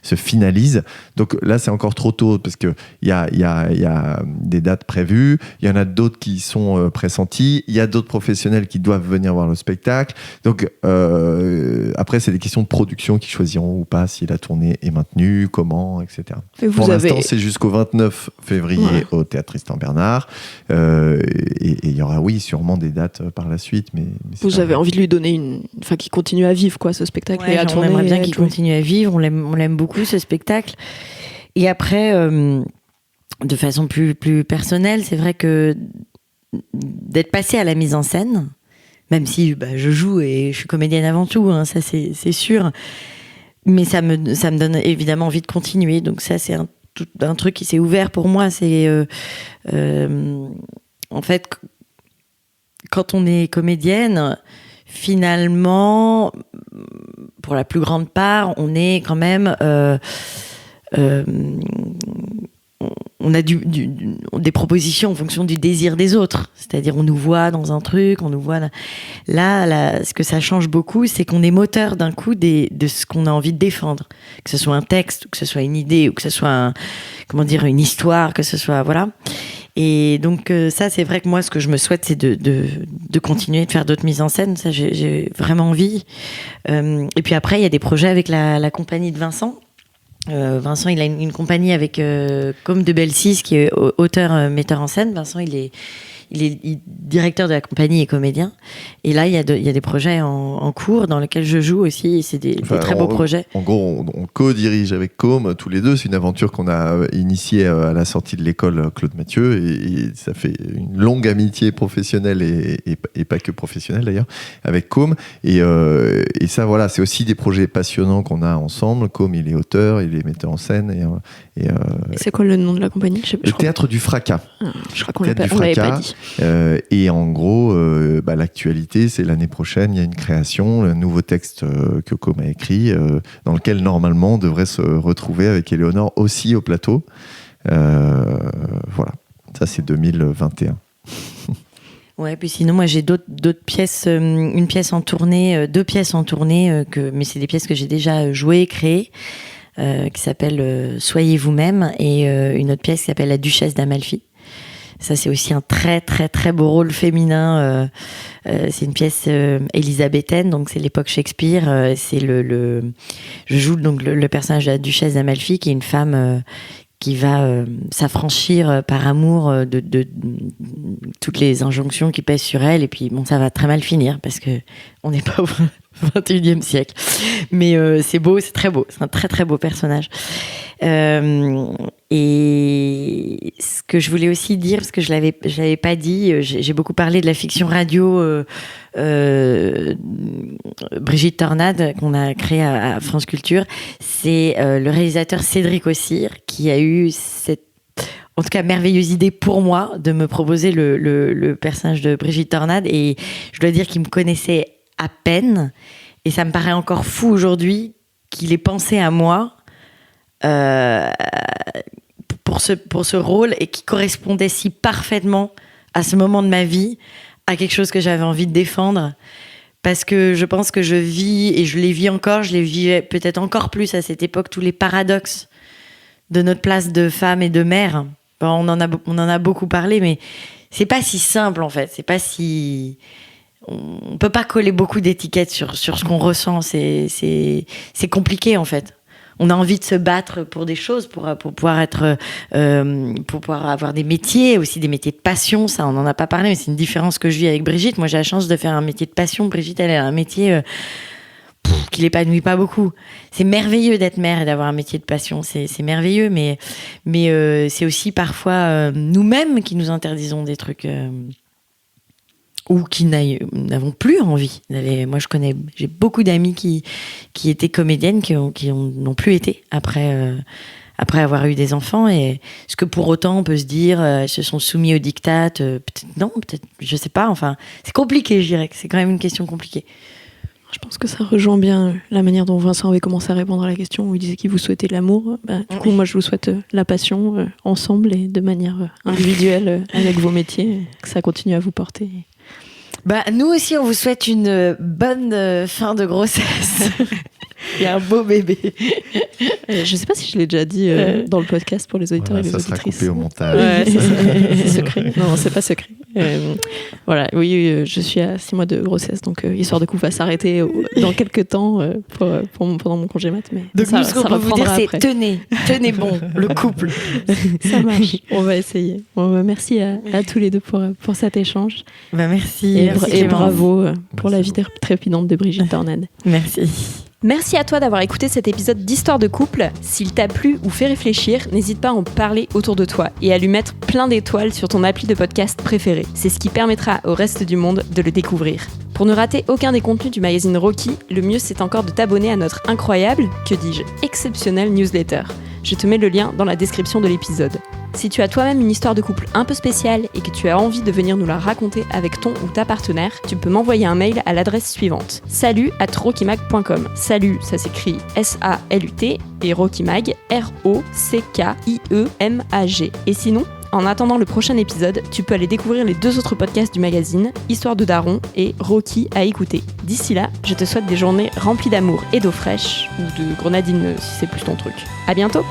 se finalisent. Donc là, c'est encore trop tôt parce qu'il y a des dates prévues, il y en a d'autres qui sont pressenties, il y a d'autres professionnels qui doivent venir voir le spectacle. Donc après, c'est des questions de production qui choisiront ou pas si la tournée est maintenue, comment, etc. Pour l'instant, c'est jusqu'au 29 février au Théâtre Tristan Bernard. Et il y aura, oui, sûrement des dates par la suite. Mais vous avez envie de lui donner qu'il continue à vivre, quoi, ce spectacle. Ouais, on aimerait bien qu'il continue à vivre. On l'aime beaucoup, ce spectacle. Et après, de façon plus personnelle, c'est vrai que d'être passée à la mise en scène, même si je joue et je suis comédienne avant tout, hein, ça c'est sûr, mais ça me donne évidemment envie de continuer. Donc ça, c'est un truc qui s'est ouvert pour moi. C'est en fait, quand on est comédienne, finalement, pour la plus grande part, on est quand même... on a des propositions en fonction du désir des autres. C'est-à-dire, on nous voit dans un truc, on nous voit... Là, ce que ça change beaucoup, c'est qu'on est moteur d'un coup de ce qu'on a envie de défendre. Que ce soit un texte, ou que ce soit une idée, ou que ce soit une histoire, que ce soit... Voilà. Et donc, ça, c'est vrai que moi, ce que je me souhaite, c'est de continuer de faire d'autres mises en scène. Ça, j'ai vraiment envie. Et puis après, il y a des projets avec la compagnie de Vincent. Vincent, il a une compagnie avec Côme de Belsis, qui est auteur, metteur en scène. Vincent, il est directeur de la compagnie et comédien. Et là, il y a des projets en cours dans lesquels je joue aussi. Et c'est des très beaux projets. En gros, on co-dirige avec Côme tous les deux. C'est une aventure qu'on a initiée à la sortie de l'école Claude Mathieu. Et ça fait une longue amitié professionnelle et pas que professionnelle d'ailleurs, avec Côme. Et ça, voilà, c'est aussi des projets passionnants qu'on a ensemble. Côme, il est auteur, il est metteur en scène. Et c'est quoi le nom de la compagnie ? Le Théâtre du Fracas. Je crois qu'on l'avait pas dit. Et en gros, l'actualité, c'est l'année prochaine, il y a une création, un nouveau texte que Côme a écrit, dans lequel normalement on devrait se retrouver avec Éléonore aussi au plateau. Voilà, ça c'est 2021. Ouais, puis sinon, moi j'ai d'autres pièces, une pièce en tournée, 2 pièces en tournée, mais c'est des pièces que j'ai déjà jouées, créées. Qui s'appelle Soyez vous-même, et une autre pièce qui s'appelle La Duchesse d'Amalfi. Ça, c'est aussi un très très très beau rôle féminin. C'est une pièce élisabéthaine, donc c'est l'époque Shakespeare. C'est je joue donc le personnage de la Duchesse d'Amalfi, qui est une femme qui va s'affranchir par amour de toutes les injonctions qui pèsent sur elle. Et puis bon, ça va très mal finir parce que on n'est pas au 21e siècle. Mais c'est beau, c'est très beau. C'est un très très beau personnage. Et ce que je voulais aussi dire, parce que je l'avais pas dit, j'ai beaucoup parlé de la fiction radio Brigitte Tornade qu'on a créée à France Culture. C'est le réalisateur Cédric Ossire qui a eu cette, en tout cas, merveilleuse idée pour moi de me proposer le personnage de Brigitte Tornade. Et je dois dire qu'il me connaissait à peine, et ça me paraît encore fou aujourd'hui qu'il ait pensé à moi pour ce rôle et qui correspondait si parfaitement à ce moment de ma vie, à quelque chose que j'avais envie de défendre. Parce que je pense que je vis, et je les vis encore, je les vivais peut-être encore plus à cette époque, tous les paradoxes de notre place de femme et de mère. Bon, on en a beaucoup parlé, mais c'est pas si simple en fait. C'est pas si... On peut pas coller beaucoup d'étiquettes sur ce qu'on ressent. C'est compliqué en fait. On a envie de se battre pour des choses, pour pouvoir être, pour pouvoir avoir des métiers, aussi des métiers de passion. Ça, on n'en a pas parlé, mais c'est une différence que je vis avec Brigitte. Moi, j'ai la chance de faire un métier de passion. Brigitte, elle a un métier qui l'épanouit pas beaucoup. C'est merveilleux d'être mère et d'avoir un métier de passion. C'est merveilleux, mais c'est aussi parfois nous-mêmes qui nous interdisons des trucs. Ou qui n'avons plus envie d'aller. Moi, j'ai beaucoup d'amis qui étaient comédiennes, qui n'ont plus été après avoir eu des enfants. Et est-ce que pour autant on peut se dire, elles se sont soumis au diktat, peut-être non, peut-être, je sais pas. Enfin, c'est compliqué, je dirais que c'est quand même une question compliquée. Je pense que ça rejoint bien la manière dont Vincent avait commencé à répondre à la question où il disait qu'il vous souhaitait l'amour. Du coup, moi, je vous souhaite la passion ensemble et de manière individuelle avec vos métiers, que ça continue à vous porter. Nous aussi, on vous souhaite une bonne fin de grossesse. Il y a un beau bébé. Je sais pas si je l'ai déjà dit dans le podcast pour les auditeurs et les auditrices. Ça sera coupé au montage. Ouais, c'est secret. Non, c'est pas secret. Voilà, oui, je suis à 6 mois de grossesse, donc Histoire de couple va s'arrêter dans quelques temps pendant mon congé mat. Mais donc, ce qu'on peut vous dire, c'est après. tenez bon, le couple. Ça marche, on va essayer. Merci à tous les deux pour cet échange. Merci. Et bravo pour la vie trépidante de Brigitte Tornade. Merci. Merci à toi d'avoir écouté cet épisode d'Histoire de couple. S'il t'a plu ou fait réfléchir, n'hésite pas à en parler autour de toi et à lui mettre plein d'étoiles sur ton appli de podcast préféré. C'est ce qui permettra au reste du monde de le découvrir. Pour ne rater aucun des contenus du magazine Rocky, le mieux c'est encore de t'abonner à notre incroyable, que dis-je, exceptionnelle newsletter. Je te mets le lien dans la description de l'épisode. Si tu as toi-même une histoire de couple un peu spéciale et que tu as envie de venir nous la raconter avec ton ou ta partenaire, tu peux m'envoyer un mail à l'adresse suivante: salut@rockymag.com. Salut, ça s'écrit S-A-L-U-T, et Rockymag, R-O-C-K-I-E-M-A-G. Et sinon, en attendant le prochain épisode, tu peux aller découvrir les 2 autres podcasts du magazine, Histoire de Daron et Rocky à écouter. D'ici là, je te souhaite des journées remplies d'amour et d'eau fraîche, ou de grenadine si c'est plus ton truc. À bientôt!